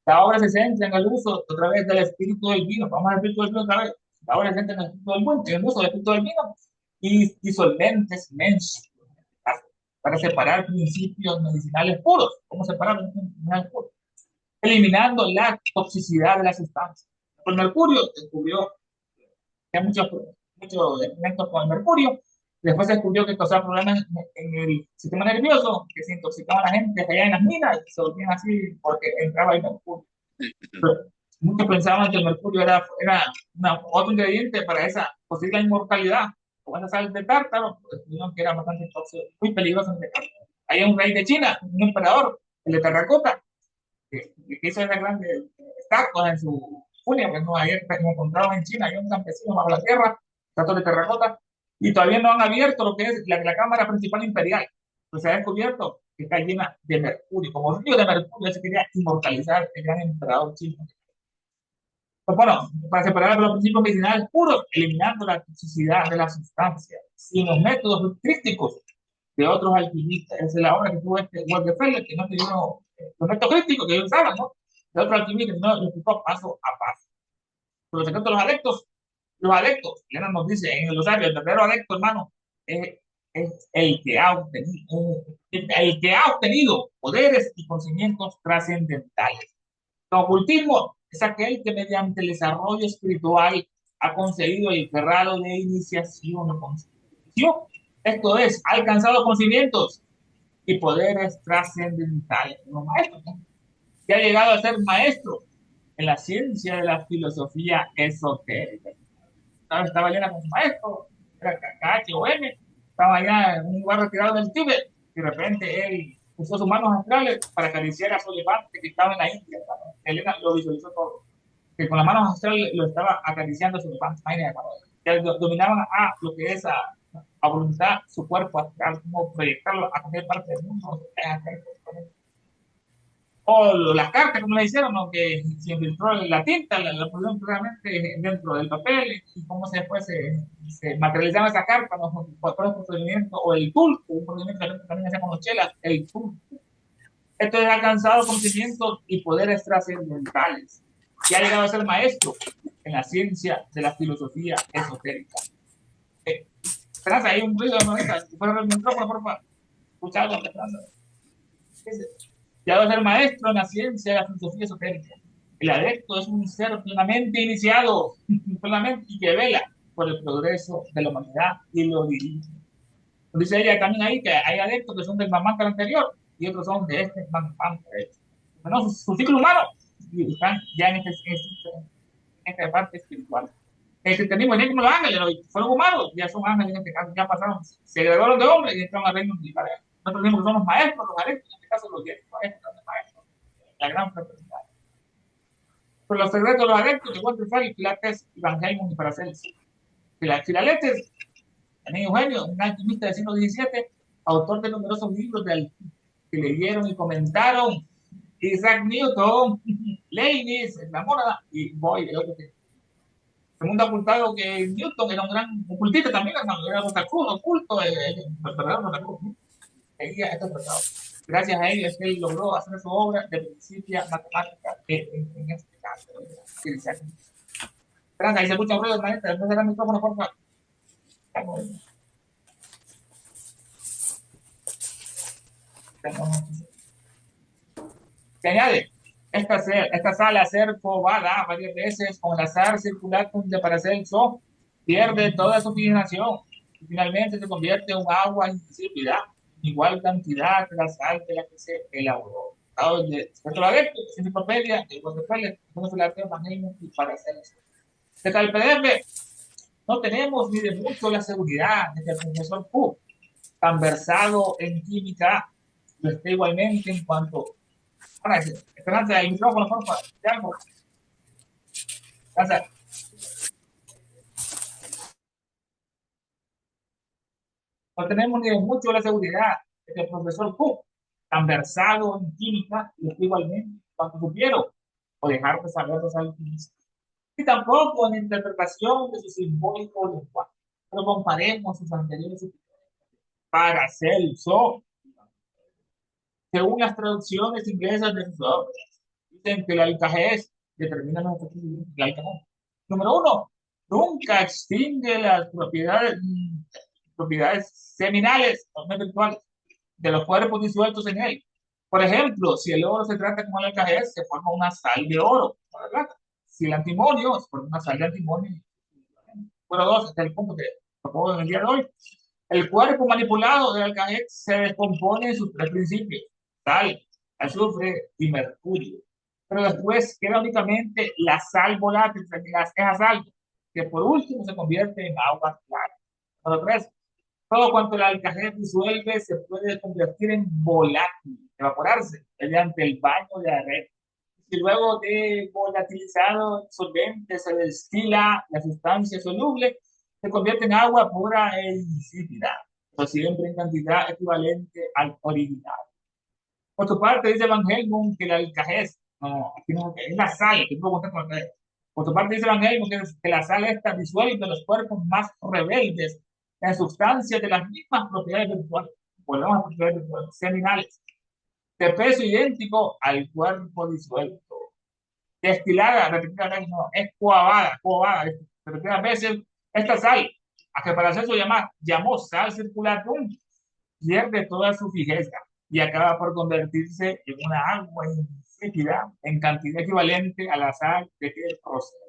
La obra se centra en el uso a través del espíritu del vino. Vamos al espíritu del vino otra vez. La obra se centra en el espíritu del vino, en el uso del espíritu del vino y disolventes mensos para separar principios medicinales puros. ¿Cómo separar principios medicinales puros? Eliminando la toxicidad de la sustancia. El mercurio descubrió que hay muchos elementos con el mercurio. Después se descubrió que causaba problemas en el sistema nervioso, que se intoxicaba a la gente allá en las minas y se volvían así porque entraba el mercurio. Pero muchos pensaban que el mercurio era otro ingrediente para esa posible inmortalidad. Como esa sal de tártaro, pues, que era bastante tóxico, muy peligroso en el tártaro. Hay un rey de China, un emperador, el de terracota, que hizo esa grande estatua en su funia, pues no, ayer me encontraron en China, hay un campesino bajo la tierra, estatua de terracota, y todavía no han abierto lo que es la cámara principal imperial. Pues se ha descubierto que está llena de mercurio, como río de mercurio, se quería inmortalizar el gran emperador chino. Pues bueno, para separar los principios medicinales puros, eliminando la toxicidad de la sustancia, sin los métodos críticos de otros alquimistas. Esa es la obra que tuvo Rockefeller, que no te dio los métodos críticos que ellos usaban, ¿no? De otros alquimistas, no, lo explicó paso a paso. Por los secretos de los adeptos, Lena nos dice en el Rosario, el verdadero adepto, hermano, es el que ha obtenido poderes y conocimientos trascendentales. El ocultismo es aquel que mediante el desarrollo espiritual ha conseguido el grado de iniciación o constitución. Esto es, ha alcanzado conocimientos y poderes trascendentales. Los maestros, ¿no? Que ha llegado a ser maestro en la ciencia de la filosofía esotérica. Estaba llena con su maestro, era KHOM, estaba allá en un lugar retirado del Tíbet, y de repente él usó sus manos astrales para acariciar a su elefante que estaba en la India. Elena lo visualizó todo, que con las manos astrales lo estaba acariciando a su elefante. Que dominaban lo que es a voluntad su cuerpo astral, como proyectarlo a cualquier parte del mundo. O las cartas, como le hicieron, ¿no? Que se infiltró la tinta, la pusieron claramente dentro del papel y cómo después se materializaba esa carta, ¿no? Por el procedimiento, o el tulco, un procedimiento que también hacemos los chelas, el tulco. Esto ha alcanzado conocimientos y poderes trascendentales y ha llegado a ser maestro en la ciencia de la filosofía esotérica. Esperanza, hay un ruido de moneda. Fuera del micrófono, por favor. Escuchado, Esperanza. Ya va a ser maestro en la ciencia de la filosofía esotérica. El adepto es un ser plenamente iniciado, plenamente, y que vela por el progreso de la humanidad y lo dirige. Dice ella también ahí que hay adeptos que son del Manmantra anterior y otros son de este Manmantra. Bueno, su ciclo humano y están ya en esta parte espiritual. El cristianismo es como los ángeles, fueron humanos, ya son ángeles en este caso, ya pasaron, se graduaron de hombres y entraron al reino militar. Nosotros decimos que somos maestros, los adeptos, en este caso los 10 maestros, la gran fraternidad. Por los secretos de los adeptos de Walter Frey, Pilates, Evangelio y Paracelso. Filaletes, también Eugenio, un alquimista del siglo XVII, autor de numerosos libros de alquimia. que leyeron y comentaron Isaac Newton, Leibniz, la mona, y voy, el otro que el mundo ha ocultado que Newton era un gran ocultista también, hermano, era Rosacruz, oculto, perdón, Rosacruz, ¿no? Seguía estos tratados. Gracias a ellos, él logró hacer su obra de principia matemática en este caso. Esperanza, ahí se escucha un ruido, maestra, después del micrófono, por favor. Se añade, esta sala ser cobada varias veces con el azar circular de Paracelso pierde toda su oxigenación y finalmente se convierte en un agua insípida, igual cantidad de la sal de la que se elaboró. Esto lo adepto, enciclopedia, de Rockefeller, Evangelio y Paracelso. De tal PDF, no tenemos ni de mucho la seguridad de que el profesor Q, tan versado en química, lo esté igualmente en cuanto. Esperanza, el micrófono, por favor. Gracias. No tenemos ni de mucho la seguridad de que el profesor Cook, tan versado en química, lo esté igualmente en cuanto supieron, o dejar de saber los alquimistas. Y tampoco en la interpretación de su simbólico lenguaje. Pero comparemos sus anteriores Paracelso, según las traducciones inglesas de sus obras, dicen que el alcajez determina los objetivos del alcajez. Número uno, nunca extingue las propiedades seminales, no virtuales, de los cuerpos disueltos en él. Por ejemplo, si el oro se trata como el alcajez, se forma una sal de oro, ¿verdad? Si el antimonio, se forma una sal de antimonio. Bueno, dos, este es el punto que propongo en el día de hoy. El cuerpo manipulado del alcajez se descompone en sus tres principios: sal, azufre y mercurio. Pero después queda únicamente la sal volátil, esa sal, que por último se convierte en agua clara. Número tres, todo cuanto el alcajez disuelve se puede convertir en volátil, evaporarse mediante el baño de arena. Si luego de volatilizado en solvente se destila la sustancia soluble, se convierte en agua pura e insípida, pero siempre en cantidad equivalente al original. Por su parte, dice Van Helmont que el alcajez, no, aquí no, es la sal, que puedo contar con el. Por su parte, dice Van Helmont que la sal esta disuelve los cuerpos más rebeldes en sustancias de las mismas propiedades virtuales, volvemos a propiedades virtuales, seminales, de peso idéntico al cuerpo disuelto. Destilada, repetidas veces, no, es coabada, repetidas veces, esta sal, a que para hacer su llamó sal circular, pierde toda su fijeza y acaba por convertirse en una agua insípida en cantidad equivalente a la sal de que procede.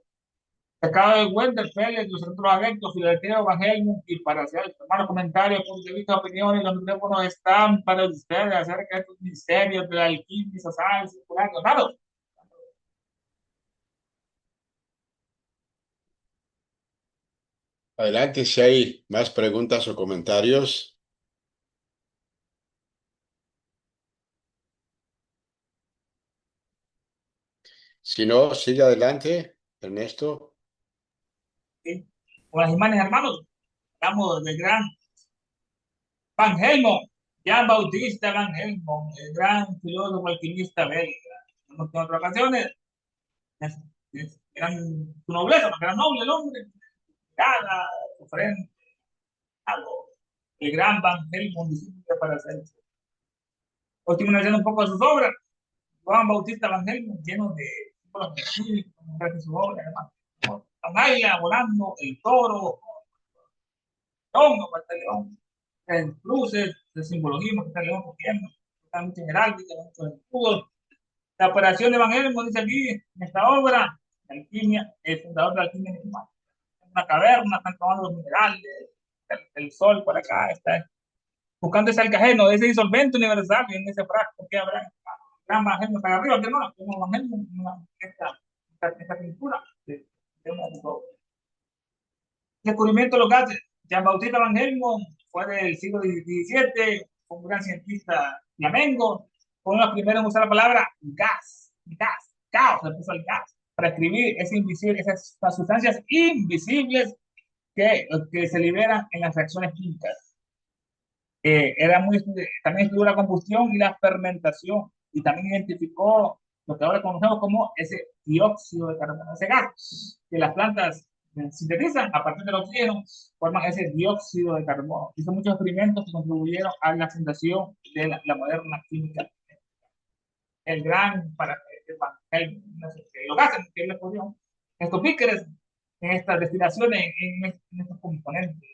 Sacado de Wenderfeld, los otros adeptos, Filadelfia, Van Helmont y para hacer hermanos comentarios, puntos de vista, opiniones, los micrófonos están para ustedes acerca de estos misterios de la alquimia, sal circular, hermanos. Adelante, si hay más preguntas o comentarios. Si no, sigue adelante, Ernesto. ¿Sí? Con las imágenes, hermanos, hablamos del gran Van Helmont, Jean Bautista Van Helmont, el gran filósofo alquimista belga. En otras ocasiones, eran su nobleza, porque era noble el hombre, cada frente, algo. El gran Van Helmont, discípulo para hacer. Hoy estoy analizando un poco de sus obras. Juan Bautista Van Helmont, lleno de su obra, además. Amaya volando, el toro, el león, el cruces, el simbolismo que está el león cogiendo, está mucho en heráldica, mucho en escudos. La operación de Van Helmont dice aquí, en esta obra, la alquimia, el fundador de la alquimia animal. En una caverna, están tomando los minerales, el sol por acá, está buscando ese alcajeno, ese disolvente universal, y en ese frasco que habrá gran Van Helmont para arriba, que no, como Van Helmont, esta pintura de una descubrimiento de los gases. Jean Bautista Van Helmont fue del siglo XVII, un gran cientista flamengo, fue uno de los primeros en usar la palabra caos, se puso el gas, para escribir esas sustancias invisibles que se liberan en las reacciones químicas. también estudió la combustión y la fermentación, y también identificó lo que ahora conocemos como ese dióxido de carbono, ese gas que las plantas sintetizan a partir del oxígeno, forman ese dióxido de carbono. Hizo muchos experimentos que contribuyeron a la fundación de la moderna química. El gran, lo que hacen, que es la explosión, estos píqueres, en estas destilaciones, en estos componentes.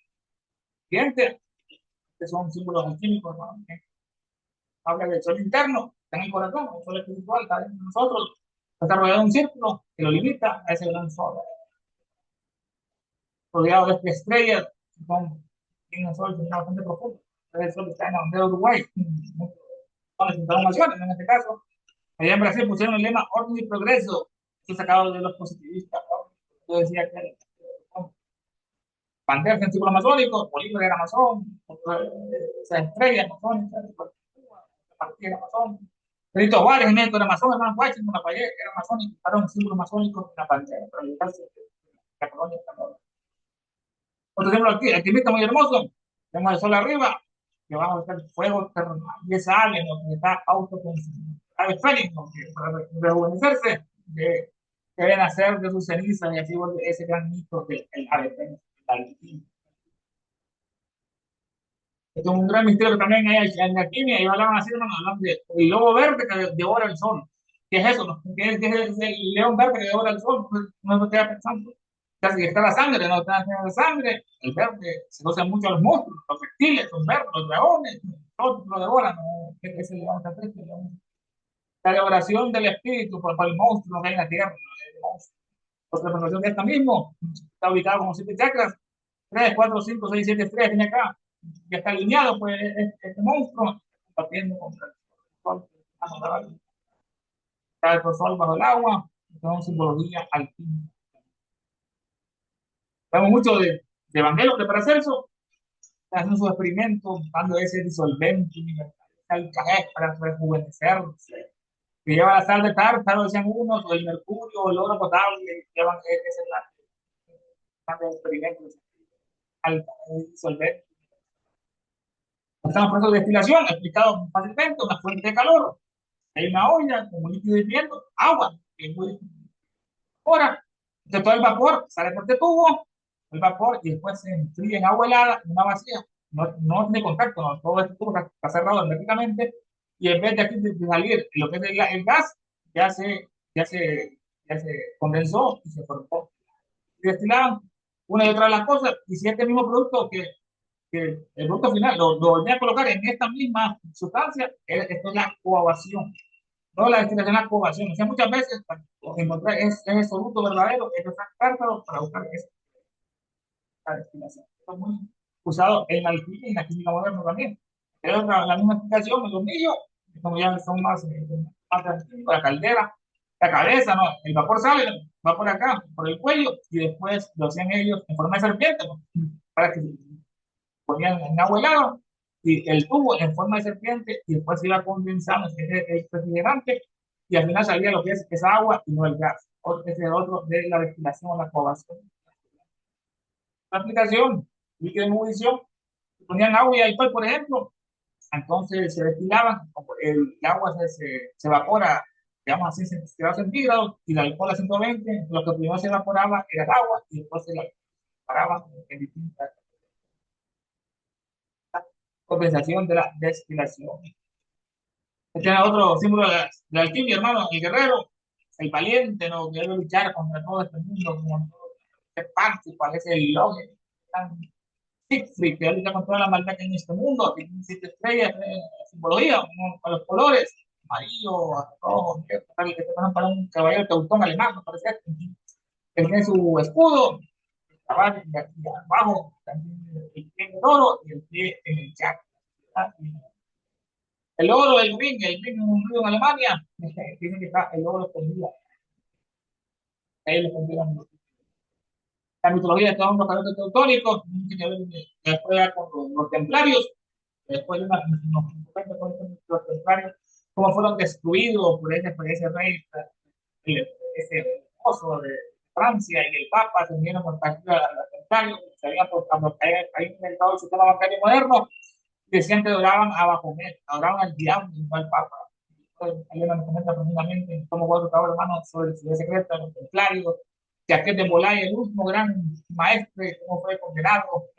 Siguiente, que son símbolos alquímicos, ¿no? Habla del sol interno, está en el corazón, el sol espiritual, está dentro de nosotros, está rodeado de un círculo que lo limita a ese gran sol, rodeado de estrellas, son en el sol, está bastante profundo. El sol está en la bandera de Uruguay, son naciones en este caso. Allá en Brasil pusieron el lema orden y progreso, esto sacado de los positivistas, ¿no? Yo decía que Pantera en círculo masónico, Bolívar era masón, esa estrella masónica, partida era masón. Benito Juárez en México era masón, hermano Washington, Lafayette era masónico, fueron símbolos masónicos en la pantera, para evitarse la colonia española. Otro símbolo aquí, alquimista muy hermoso, tenemos el sol arriba, que vamos a estar fuego terrenal, y esa alien, lo que está autoconsumiendo. Ave Fénix, que para rejuvenecerse, deben hacer de sus cenizas, y así vuelve ese gran mito del ave Fénix, el alquimista. Esto es un gran misterio que también hay en la alquimia, y hablaban así, hermano, hablan del lobo verde que devora el sol. ¿Qué es eso? No? ¿Qué es el león verde que devora el sol? Pues, no se queda pensando. Casi está la sangre, no está la sangre. El verde se usa mucho a los monstruos, los reptiles, los verdes, los dragones, todos lo devoran. ¿No? Es el león tan triste, la devoración del espíritu por el monstruo que hay en la tierra. ¿No? Otra información de esta mismo está ubicado como 7 chakras, 3, 4, 5, 6, 7 estrellas tiene acá, ya está alineado pues este monstruo, compartiendo contra el sol, está el sol bajo el agua, es simbología alquímica. Sabemos mucho de Evangelo, que para hacer eso, hacen sus experimentos, buscando ese disolvente universal, para rejuvenecerse, que lleva la sal de tártaro, decían unos, o el mercurio, o el oro potable, llevan ese plan de experimentos al disolvente. Estamos en proceso de destilación, explicado fácilmente, una fuente de calor, hay una olla con un líquido hirviendo, agua, que es muy ahora, de todo el vapor sale por este tubo, el vapor, y después se enfría en agua helada, en una vacía, no tiene contacto, no, todo este tubo está cerrado herméticamente, y en vez de aquí de salir lo que es el gas, ya se, ya se, ya se condensó y se formó. Y destilaban una y otra de las cosas, y si este mismo producto que el producto final lo volví a colocar en esta misma sustancia, esto es la coagulación, no la destilación, la coagulación. O sea, muchas veces para encontrar ese soluto verdadero, es usar cártaro para buscar esa destilación. Esto es muy usado en la alquimia y en la química moderna también. Pero la misma explicación, los hornillos, como ya son más tranquilos, la caldera, la cabeza, ¿no? El vapor sale, va por acá, por el cuello, y después lo hacían ellos en forma de serpiente, ¿no? Para que ponían en agua helada y el tubo en forma de serpiente y después se iba condensando el refrigerante y al final salía lo que es esa agua y no el gas. Ese es otro de la destilación o la coagulación. La aplicación, líquido de ebullición, ponían agua y alcohol, por ejemplo, entonces se destilaban, el agua se evapora, digamos así, 100 centígrados y el alcohol a 120, lo que primero se evaporaba era el agua y después se paraba en distintas compensación de la destilación. Este es otro símbolo de la alquimia, hermano, el guerrero, el valiente, ¿no? Que debe luchar contra todo este mundo, como este parte, cuál es el logro, tan Siegfried, que lucha contra la maldad que hay en este mundo, que tiene 7 estrellas, simbología, con los colores, amarillo, rojo, que te ponen para un caballero teutón alemán, me parece, que tiene su escudo, caballo, y aquí abajo, también el pie en el oro y el pie en el chakra. El oro, el ring es un río en Alemania, dicen que está el oro escondido. Ahí lo escondieron. La mitología de todos los caballeros teutónicos, tiene que ver después con los templarios, después de los templarios, cómo fueron destruidos por ese rey, ese oso de Francia y el Papa se unieron contra los templarios, se habían inventado el sistema bancario moderno, decían que adoraban a Baphomet, adoraban al diablo, no al Papa. Elena nos comenta profundamente cómo fue tratado, hermano, sobre el ciudad secreta, los templarios, que aquel de Bolay, el último gran maestre, cómo fue condenado.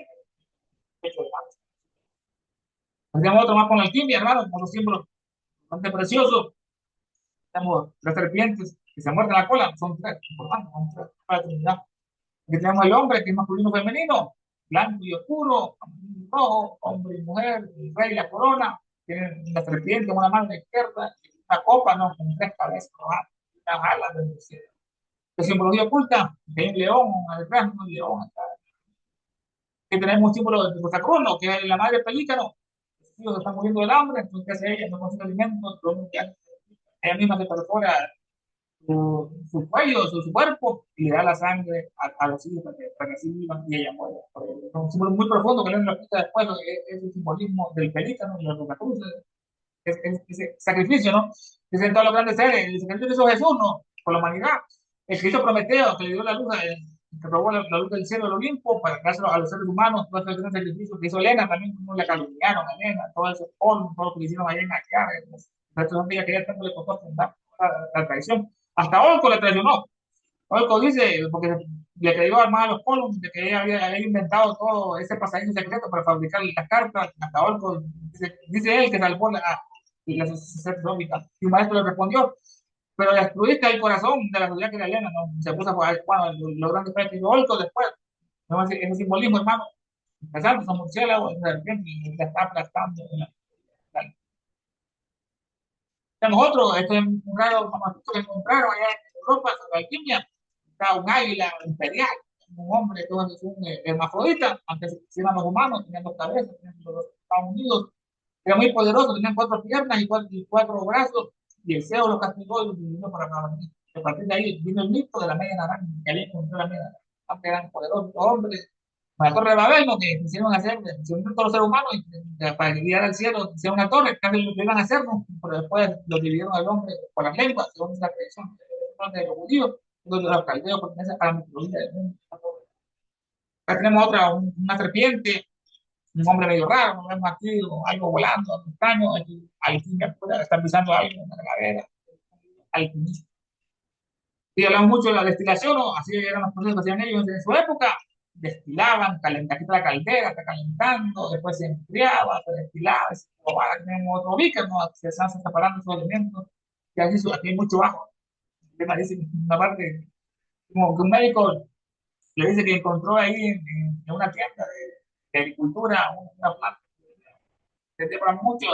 Tenemos otro más con la alquimia, hermano, con los símbolos bastante preciosos. Tenemos las serpientes que se muerden la cola, son tres, importantes, son tres para la Trinidad. Aquí tenemos el hombre, que es masculino y femenino, blanco y oscuro, rojo, hombre y mujer, el rey y la corona, tienen una serpiente en una mano izquierda, una copa, ¿no? Con tres cabezas, unas alas del cielo. La simbología oculta, que hay un león, detrás, un león. Que tenemos un símbolo de Cosacrono, que es la madre pelícano. Los hijos se están muriendo del hambre, entonces, ¿qué hace ella? No consigue alimentos, ella misma se perfora su cuello, su cuerpo, y le da la sangre a los hijos para que así vivan y ella muere. Es un símbolo muy profundo que no lo explica después, es el simbolismo del pelícano y de la cruz, es ese sacrificio, ¿no? Dicen todos los grandes seres, el sacrificio que hizo Jesús, ¿no? Por la humanidad. El que hizo Prometeo, que le dio la luz, que robó la luz del cielo del Olimpo para dárselo a los seres humanos, todo ese gran sacrificio que hizo Elena, también como la calumniaron a Elena, todo ese polvo, todo lo que le hicieron allá en Aquia, la ella quería tanto le costó afrontar la traición. Hasta Olco le traicionó. Olco dice, porque le creyó armar a los polos, de que ella había inventado todo ese pasadillo secreto para fabricar las cartas. Hasta Olco dice él que salvó la sociedad económica. Y un maestro le respondió, pero destruiste el corazón de la sociedad que era Elena, ¿no? Se puso a jugar, bueno, los grandes prácticos Olco después. ¿No? Ese simbolismo, hermano. Empezando, son murciélagos, de repente, y ya está aplastando. Nosotros, este es un raro mamacito que encontraron allá en Europa sobre alquimia. Está un águila imperial, un hombre que es un hermafrodita, aunque se hicieran los humanos, tenían dos cabezas, tenían los Estados Unidos, era muy poderoso, tenían cuatro piernas y cuatro brazos, y el CEO lo castigó y lo dividió para mí. A partir de ahí vino el mito de la media naranja, que ahí encontró la media naranja, aunque eran poderosos hombres. Para la Torre de Babel, lo que quisieron hacer, se unieron todos los seres humanos para llegar al cielo, hicieron una torre, casi lo iban a hacer, ¿no? Pero después lo dividieron al hombre por las lenguas, según esa tradición de los judíos, donde los caldeos pertenecen a la mitología del mundo. Acá tenemos otra, una serpiente, un hombre medio raro, no vemos aquí algo volando, extraño, alquimia, están pisando algo, una calavera, alquimista. Y hablamos mucho de la destilación, ¿no? Así eran los procesos que hacían ellos en su época, destilaban, calentaban la caldera, está calentando, después se enfriaba, se destilaba, se probaba, tenemos otro bica, ¿no? Se están separando esos elementos, y así aquí hay mucho bajo. Me parece una parte, como que un médico le dice que encontró ahí en una tienda de agricultura una planta que tiene para muchas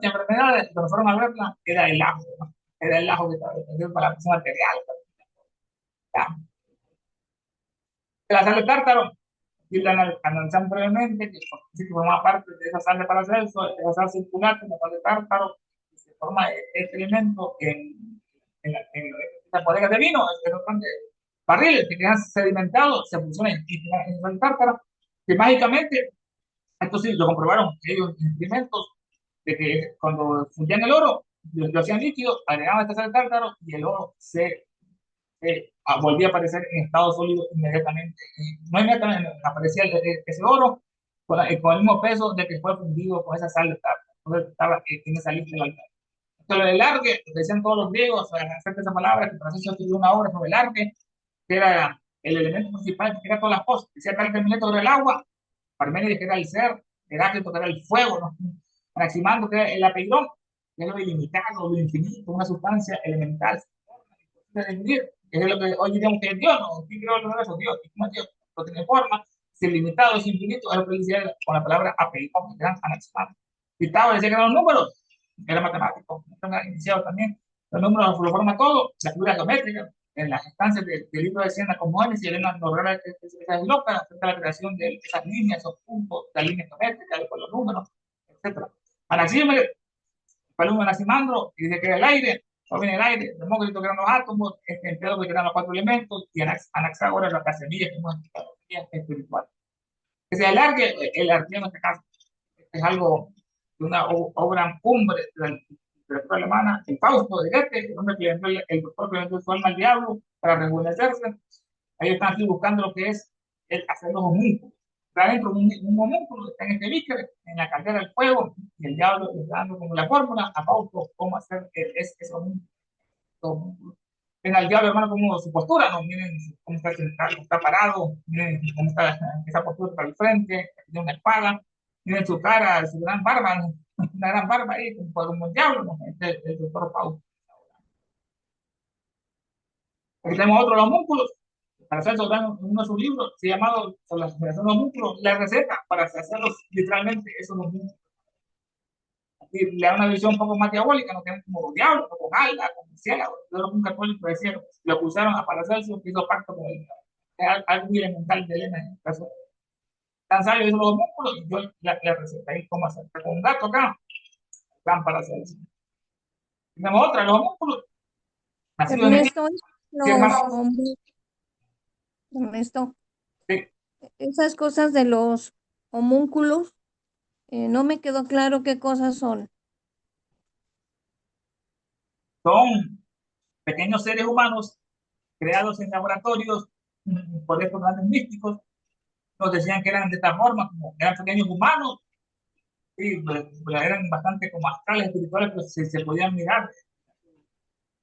enfermedades, cuando fueron a verla, era el ajo, ¿no? Era el ajo que estaba para ese material. La sal de tártaro, y la analizamos brevemente, que forma parte de esa sal de Paracelso, esa sal circular, como sal de tártaro, y se forma este elemento en las bodegas de vino, es bastante barriles que quedan sedimentados, se fusionan en sal de tártaro, que mágicamente, esto sí, lo comprobaron ellos en experimentos, de que cuando fundían el oro, lo hacían líquido, agregaban esta sal de tártaro y el oro volvía a aparecer en estado sólido inmediatamente. No inmediatamente aparecía ese oro con el mismo peso de que fue fundido con esa sal de tártaro. Entonces estaba en esa lista del altar. Entonces, el largue, decían todos los griegos acerca de esa palabra, que Paracelso escribió una obra sobre el largue, que era el elemento principal que era todas las cosas. Decía Calcamileto era el agua, Parménides que era el ser, Heráclito que era el fuego, ¿no? Anaximandro que era el apeiron, que es lo ilimitado, lo infinito, una sustancia elemental. Es lo que hoy diríamos que es Dios, ¿no? ¿Quién creó el universo? Dios. ¿Cómo es Dios? No tiene forma, es ilimitado, es infinito, es lo que decía con la palabra apeiron, que eran Anaximandro. Pitágoras decía que eran los números, era matemático, era iniciado también. Los números lo forman todo, la figura geométrica, en las instancias del libro de Siena con Moines y Elena Norrera, esa es loca, acerca de la creación de esas líneas, esos puntos, la línea geométrica, después los números, etc. Anaxímenes, Paloma Anaximandro, y dice que era el aire, viene el aire, Demócrito que eran los átomos, Empédocle que eran los cuatro elementos, y Anaxágoras las semillas que hemos explicado, espiritual. Que se alargue el arte en este caso. Es algo de una obra cumbre de la literatura alemana, el Fausto de Goethe, el hombre que le envió el doctor que le envió su alma al diablo para rejuvenecerse. Ellos están aquí buscando lo que es el hacer los homúnculos. está dentro un homúnculo, está en este líquido, en la caldera del fuego, y el diablo le está dando como la fórmula a Fausto cómo hacer ese homúnculo. Ven al diablo, hermano, como su postura, ¿no? Miren cómo está sentado, está parado, miren cómo está esa postura para el frente, tiene una espada, miren su cara, su gran barba, ¿no? Una gran barba ahí, como el diablo, ¿no? El doctor Fausto. Aquí tenemos otro, los músculos. Para hacer uno de sus libros, se llamado sobre la generación de los músculos, la receta para hacerlos literalmente esos los músculos. Y le da una visión un poco más diabólica, no tienen como diablos, con alas, con murciélagos. Yo un católico decía, lo acusaron a Paracelso que hizo pacto con él. Es algo muy elemental de Elena en el caso. Tan sabio hizo los músculos y yo la receta ahí cómo hacer. Con un gato acá, plan Paracelso. Tenemos otra, los músculos. Nacidos en Ernesto, los hermano. Ernesto, Sí, esas cosas de los homúnculos, no me quedó claro qué cosas son. son pequeños seres humanos creados en laboratorios por estos grandes místicos. Nos decían que eran de esta forma, como eran pequeños humanos, y pues, eran bastante como astrales, espirituales, pero se podían mirar,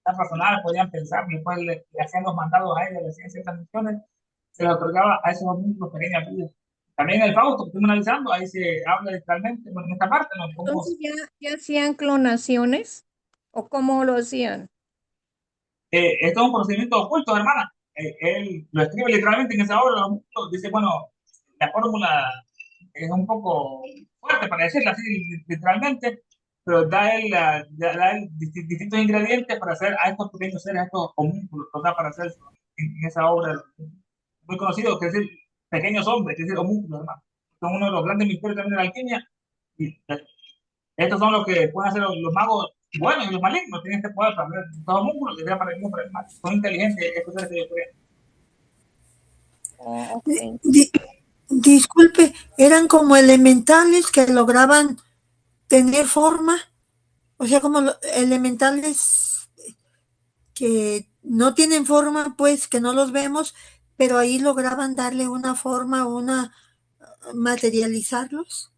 tan razonables, podían pensar, después le hacían los mandados a ellos, le hacían ciertas misiones, se les otorgaba a esos mundos pequeñas vidas. También el Fausto, que estuvimos analizando, ahí se habla literalmente, bueno, en esta parte, ¿no? Cómo, Entonces, ¿ya hacían clonaciones? ¿O cómo lo hacían? esto es un procedimiento oculto, hermana. Él lo escribe literalmente en esa obra, dice, bueno, la fórmula es un poco fuerte para decirlo así literalmente, pero da él distintos ingredientes para hacer a estos pequeños seres, a estos homúnculos, ¿verdad? Para hacer en esa obra muy conocido, que es decir, pequeños hombres, que es decir, homúnculos, hermano. Son uno de los grandes misterios también de la alquimia. Y estos son los que pueden hacer los magos buenos y los malignos. Tienen este poder para ver todos homúnculos que sean para el bien para el mal. Son inteligentes, estos seres que yo creo. Oh, ok. Disculpe, eran como elementales que lograban tener forma, o sea, como elementales que no tienen forma, pues que no los vemos, pero ahí lograban darle una forma, materializarlos.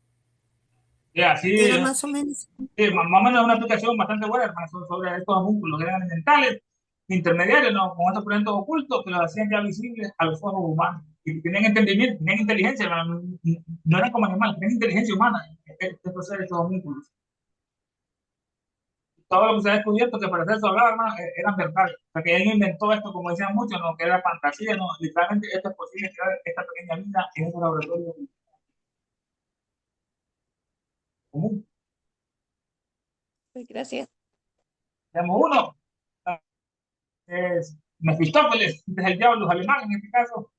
Yeah, sí, Era más o menos. sí, más o menos una aplicación bastante buena, hermano, sobre estos homúnculos que eran elementales, intermediarios, ¿no? Con estos proyectos ocultos que los hacían ya visibles a los ojos humanos. Y tenían entendimiento, tenían inteligencia, hermano. No eran como animales, tenían inteligencia humana, estos seres, estos homúnculos. Todo lo que se ha descubierto que para eso hablaba, hermano, eran verdades. O sea, que él no inventó esto, como decían muchos, no, que era fantasía, no. Literalmente esto es posible crear esta pequeña vida en un laboratorio común. Gracias. Tenemos uno, es Mefistófeles, es el diablo alemán en este caso,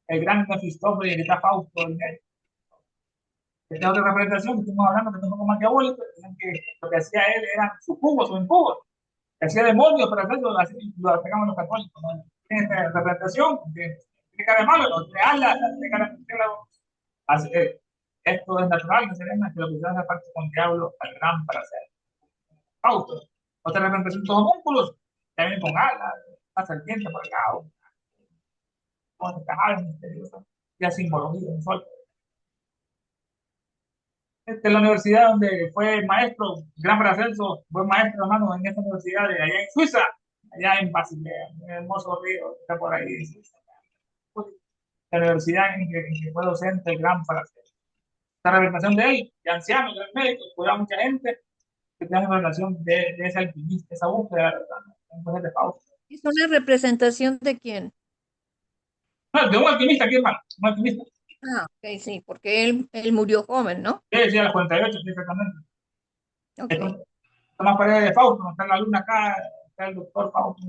el gran Mefistófeles, que está Fausto. Esta es otra representación que estuvimos hablando, que es un poco más diabólico, que lo que hacía él eran sus cubos, sus incubos, que hacía demonios para hacerlo, así lo atacamos los católicos. ¿No? Tiene esta representación, tiene cara de malo, no tiene alas, tiene cara de murciélago. Esto es natural, no se ve más que lo que se hace parte con diablo al gran para hacer. Fausto. Otra representación, los homúnculos, también con alas, una serpiente por acá, con cajas misteriosas, ya simbología, un sol. De la universidad donde fue maestro, gran Paracelso, fue maestro, hermano, en esta universidad de allá en Suiza, allá en Basilea, un hermoso río, está por ahí en Suiza. La universidad en que fue docente, el gran Paracelso. La revelación de él, de anciano, de médico, cuidaba a mucha gente, que tenía una relación de esa alquimista, esa búsqueda, ¿verdad? Entonces, de pausa. ¿Es una representación de quién? No, de un alquimista aquí, hermano, un alquimista. Ah, ok, sí, porque él murió joven, ¿no? Yo decía a las 48, sí, exactamente. Ok. Esto más paredes de Fausto, no está la luna acá, está el doctor Fausto.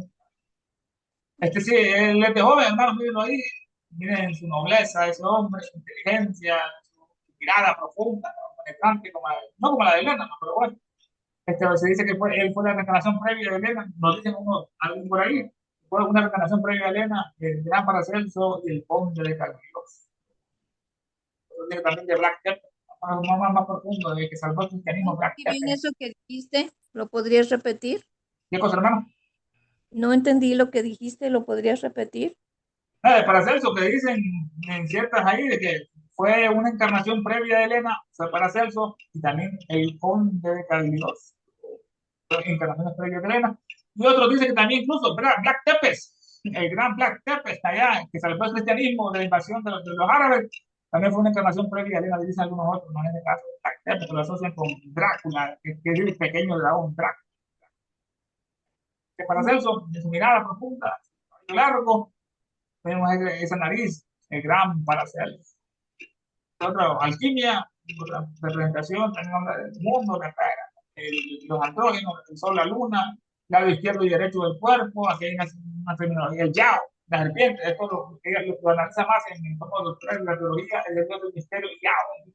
Sí, él es de joven, hermano, mírenlo ahí. Miren su nobleza, ese hombre, su inteligencia, su mirada profunda, ¿no? Penetrante, no como la de Elena, ¿no? Pero bueno. Se dice que él fue la reencarnación previa de Elena, nos dicen alguien por ahí, fue una reencarnación previa a Elena, el gran Paracelso y el conde de Calvillos. Tiene también de Black Tep, más profundo, de que salvó el cristianismo Black Y Tep. bien eso que dijiste, ¿lo podrías repetir? ¿Qué cosa, hermano? No entendí lo que dijiste, ¿lo podrías repetir? De Paracelso, que dicen en ciertas ahí, de que fue una encarnación previa de Helena, fue Paracelso, y también el conde de Cagliostro, encarnaciones previas de Helena. Y otros dicen que también incluso Black Tepes, el gran Black Tepes, allá, que salvó el cristianismo de la invasión de los árabes, también fue una encarnación previa de Helena, dicen algunos otros, no en este caso. Black Tepes lo asocian con Drácula, que es el pequeño dragón Drácula. Que Paracelso, de su mirada profunda, largo, tenemos esa nariz, el gran Paracelso. Otra alquimia, otra representación, también habla del mundo, los andrógenos, el sol, la luna, lado izquierdo y derecho del cuerpo, aquí hay una terminología, el yao, la serpiente, esto lo analiza más en como doctora de la teología, el dios del misterio, yao.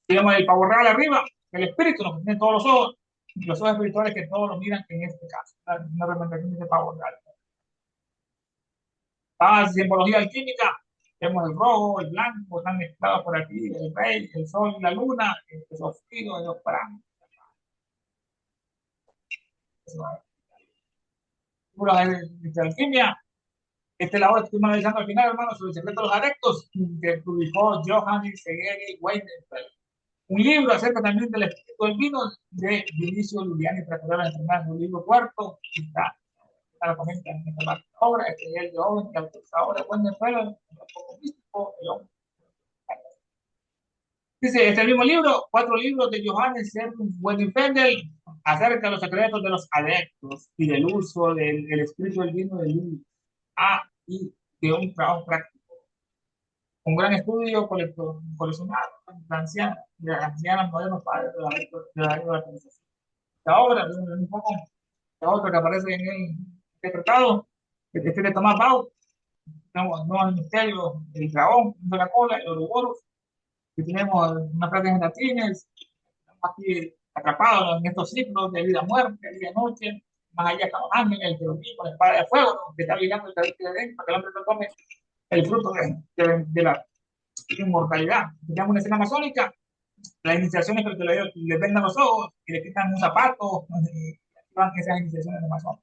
Digamos, el pavo real arriba, el espíritu, nos tiene todos los ojos espirituales que todos lo miran en este caso, una representación de pavo real. Simbología alquímica, vemos el rojo, el blanco, están mezclados por aquí, el rey, el sol y la luna, el sofrido, el osprán. De alquimia, esta es la obra que estuvimos analizando al final, hermano, sobre el secreto de los adeptos, que publicó Johannes Segeri Weidenfeld. Un libro acerca también del espíritu del vino de Vinicio Luliani, para curar la enfermedad, un libro cuarto, está la comenta en esta obra, este es el de Owen, que ahora Weidenfeld, un poco místico, el hombre. Dice, este mismo libro, 4 libros de Johannes Weidenfeld acerca de los secretos de los adeptos y del uso del espíritu del vino del vino. Y de un trabajo práctico. Un gran estudio coleccionado de ancianas modernos padres de la organización. La obra, un poco, la otra que aparece en el tratado, este de Tomás Bau, no el misterio, el dragón, de la cola, el Ouroboros, que tenemos unas frases en latines, aquí atrapados en estos ciclos de vida-muerte, vida-noche, más allá están los ángeles, el querubín con la espada de fuego, que está vigilando el territorio de dentro, para que el hombre no tome el fruto de la inmortalidad. Tenemos una escena masónica, las iniciaciones que le vendan los ojos, y le quitan un zapato, y activan esas iniciaciones de masón.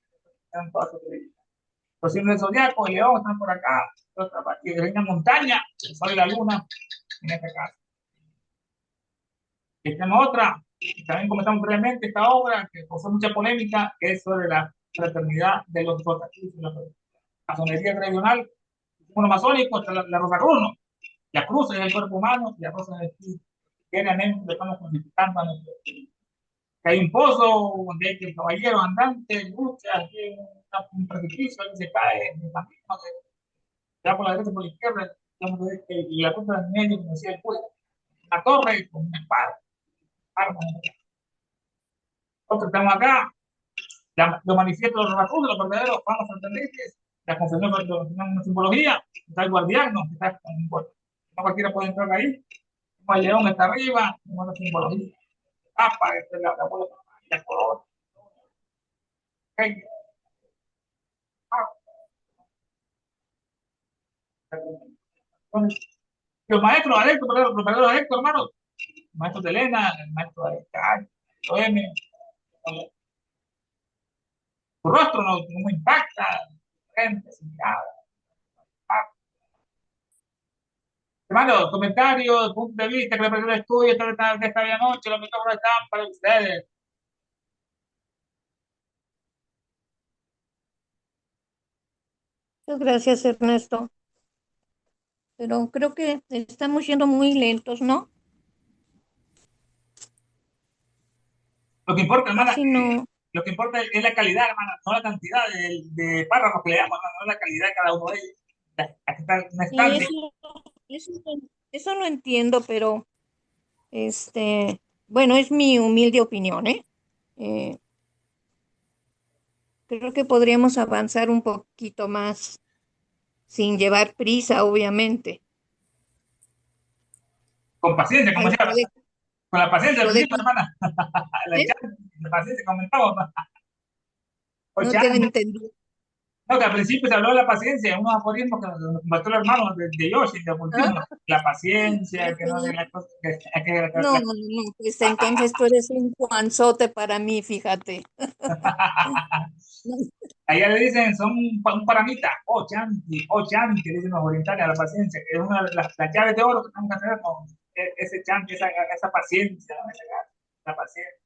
Los signos del zodiaco, el león, están por acá, y hay una montaña, el sol y la luna, en este caso. Y tenemos otra, y también comentamos brevemente esta obra, que causó mucha polémica, que es sobre la fraternidad de los rotativos, la masonería regional, uno masónico, la Rosa Cruz, ¿no? La cruz es el cuerpo humano y la rosa es el espíritu. Diariamente lo estamos crucificando a nuestro espíritu. Hay un pozo donde hay que el caballero andante lucha, aquí un precipicio, alguien se cae en el camino, ya por la derecha y por la izquierda, y la cruz del medio, como decía el cura, una torre con una espada, arma. Otro estamos acá, lo manifiesto de los Rosacruz, de los verdaderos fanos fraternales, la confesión de una simbología, está el guardián, no cualquiera puede entrar ahí. El león está arriba, una simbología. Capa, la bola, la corona. Los maestros adeptos, los verdaderos adeptos, hermanos, maestros de Elena, el maestro de M, su rostro no me impacta, frente, sin mirada. Hermano, comentarios, punto de vista, que le pareció el estudio de esta bella noche, los micrófonos están para ustedes. Muchas gracias, Ernesto. Pero creo que estamos yendo muy lentos, ¿no? Lo que importa, hermana, Si no, lo que importa es la calidad, hermana, no la cantidad de párrafos que le damos, no la calidad de cada uno de ellos. Aquí está un y estante. eso lo entiendo, pero bueno, es mi humilde opinión, ¿eh? Creo que podríamos avanzar un poquito más sin llevar prisa, obviamente. Con paciencia, como Algo decía, con la paciencia del algo de- principio, hermana. La ¿eh? paciencia, comentamos. No te 8 años, entendí. No, que al principio se habló de la paciencia, unos aforismos que nos compartió el hermano de Yoshi, de ¿Ah? ocultismo. La paciencia, que no de la cosa, No, no, no, pues entonces tú eres un Juanzote para mí, fíjate. allá le dicen, son un paramita, o chanti, le dicen los orientales a la paciencia, que es una de las llaves de oro que tenemos que tener con ese chanti, esa paciencia, ¿no? Esa paciencia.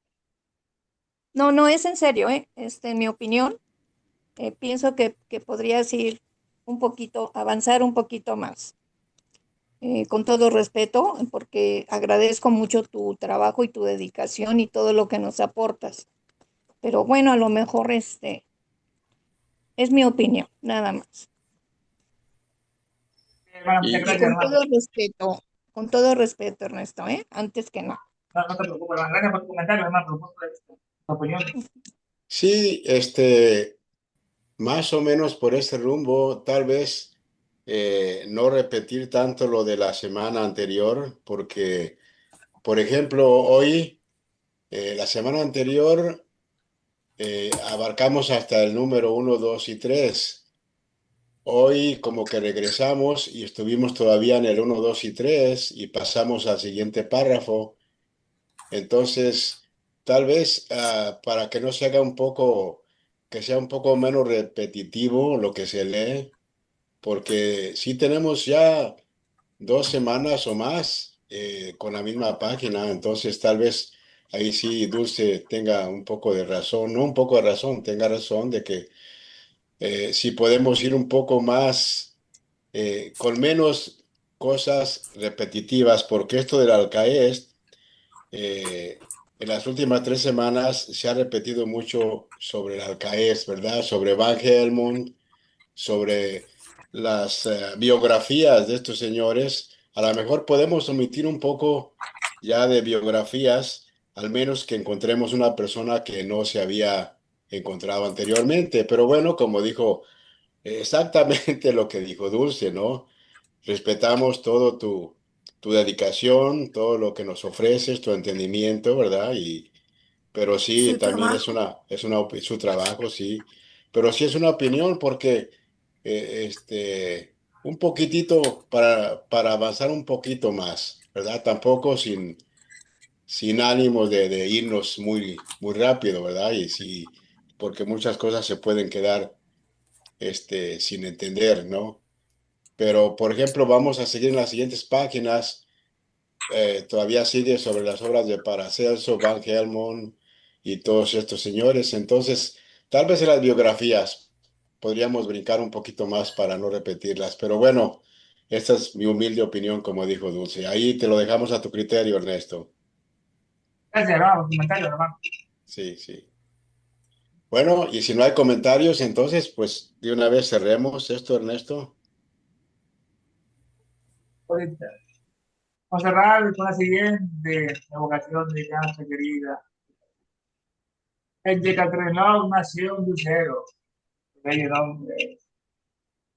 No, no, es en serio, ¿eh? En mi opinión, pienso que podrías ir un poquito, avanzar un poquito más. Con todo respeto, porque agradezco mucho tu trabajo y tu dedicación y todo lo que nos aportas. Pero bueno, a lo mejor es mi opinión, nada más. Hermano, muchas Y Y, gracias, hermano. con todo respeto, Ernesto, ¿eh? Antes que no. No, no te preocupes, hermano. Gracias por tu comentario, hermano, por tu opinión. sí, más o menos por ese rumbo, tal vez no repetir tanto lo de la semana anterior, porque, por ejemplo, hoy, la semana anterior, abarcamos hasta el número 1, 2 y 3. Hoy como que regresamos y estuvimos todavía en el 1, 2 y 3 y pasamos al siguiente párrafo. Entonces, tal vez para que no se haga que sea un poco menos repetitivo lo que se lee, porque sí tenemos ya 2 semanas o más con la misma página, entonces tal vez ahí sí Dulce tenga un poco de razón, no un poco de razón, tenga razón de que si podemos ir un poco más, con menos cosas repetitivas, porque esto del Alcaest, en las últimas 3 semanas se ha repetido mucho sobre el Alcaest, ¿verdad? Sobre Van Helmont, sobre las biografías de estos señores. A lo mejor podemos omitir un poco ya de biografías, al menos que encontremos una persona que no se había encontrado anteriormente. Pero bueno, como dijo exactamente lo que dijo Dulce, ¿no? Respetamos todo tu dedicación, todo lo que nos ofreces, tu entendimiento, ¿verdad? Pero sí, Su también trabajo. su trabajo, sí. Pero sí es una opinión porque un poquitito para avanzar un poquito más, ¿verdad? Tampoco sin ánimos de irnos muy, muy rápido, ¿verdad? Y sí, porque muchas cosas se pueden quedar sin entender, ¿no? Pero, por ejemplo, vamos a seguir en las siguientes páginas. Todavía sigue sobre las obras de Paracelso, Van Helmont y todos estos señores. Entonces, tal vez en las biografías podríamos brincar un poquito más para no repetirlas. Pero bueno, esta es mi humilde opinión, como dijo Dulce. Ahí te lo dejamos a tu criterio, Ernesto. Gracias, hermano, por tu comentario, hermano. Sí, sí. Bueno, y si no hay comentarios, entonces, pues de una vez cerremos esto, Ernesto. Ahorita. Vamos a cerrar con la siguiente evocación de casa querida. El de Catrenón nació un lucero, bello nombre.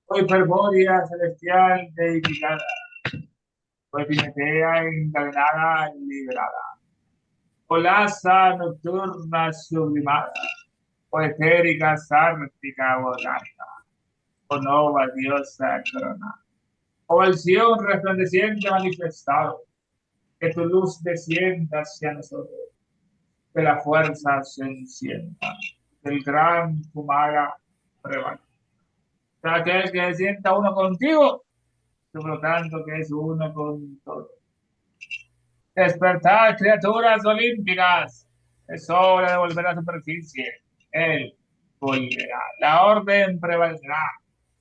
Hoy Perboria celestial deificada, hoy Pimetea encadenada y liberada. Olaza nocturna sublimada, o etérica sártica volanta, o nova diosa corona. O el Sion resplandeciente manifestado, que tu luz descienda hacia nosotros, que la fuerza se encienda, que el gran Kumara prevalezca. Aquel que sienta uno contigo, por lo tanto que es uno con todo. Despertad, criaturas olímpicas. Es hora de volver a la superficie. Él volverá. La orden prevalecerá.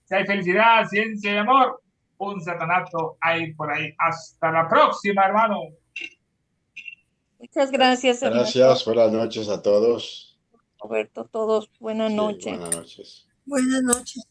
Si hay felicidad, ciencia y amor, un satanato hay por ahí. Hasta la próxima, hermano. Muchas gracias, Ernesto, Gracias, buenas noches a todos. Roberto, todos. Buenas Sí, noches. buenas noches. Buenas noches.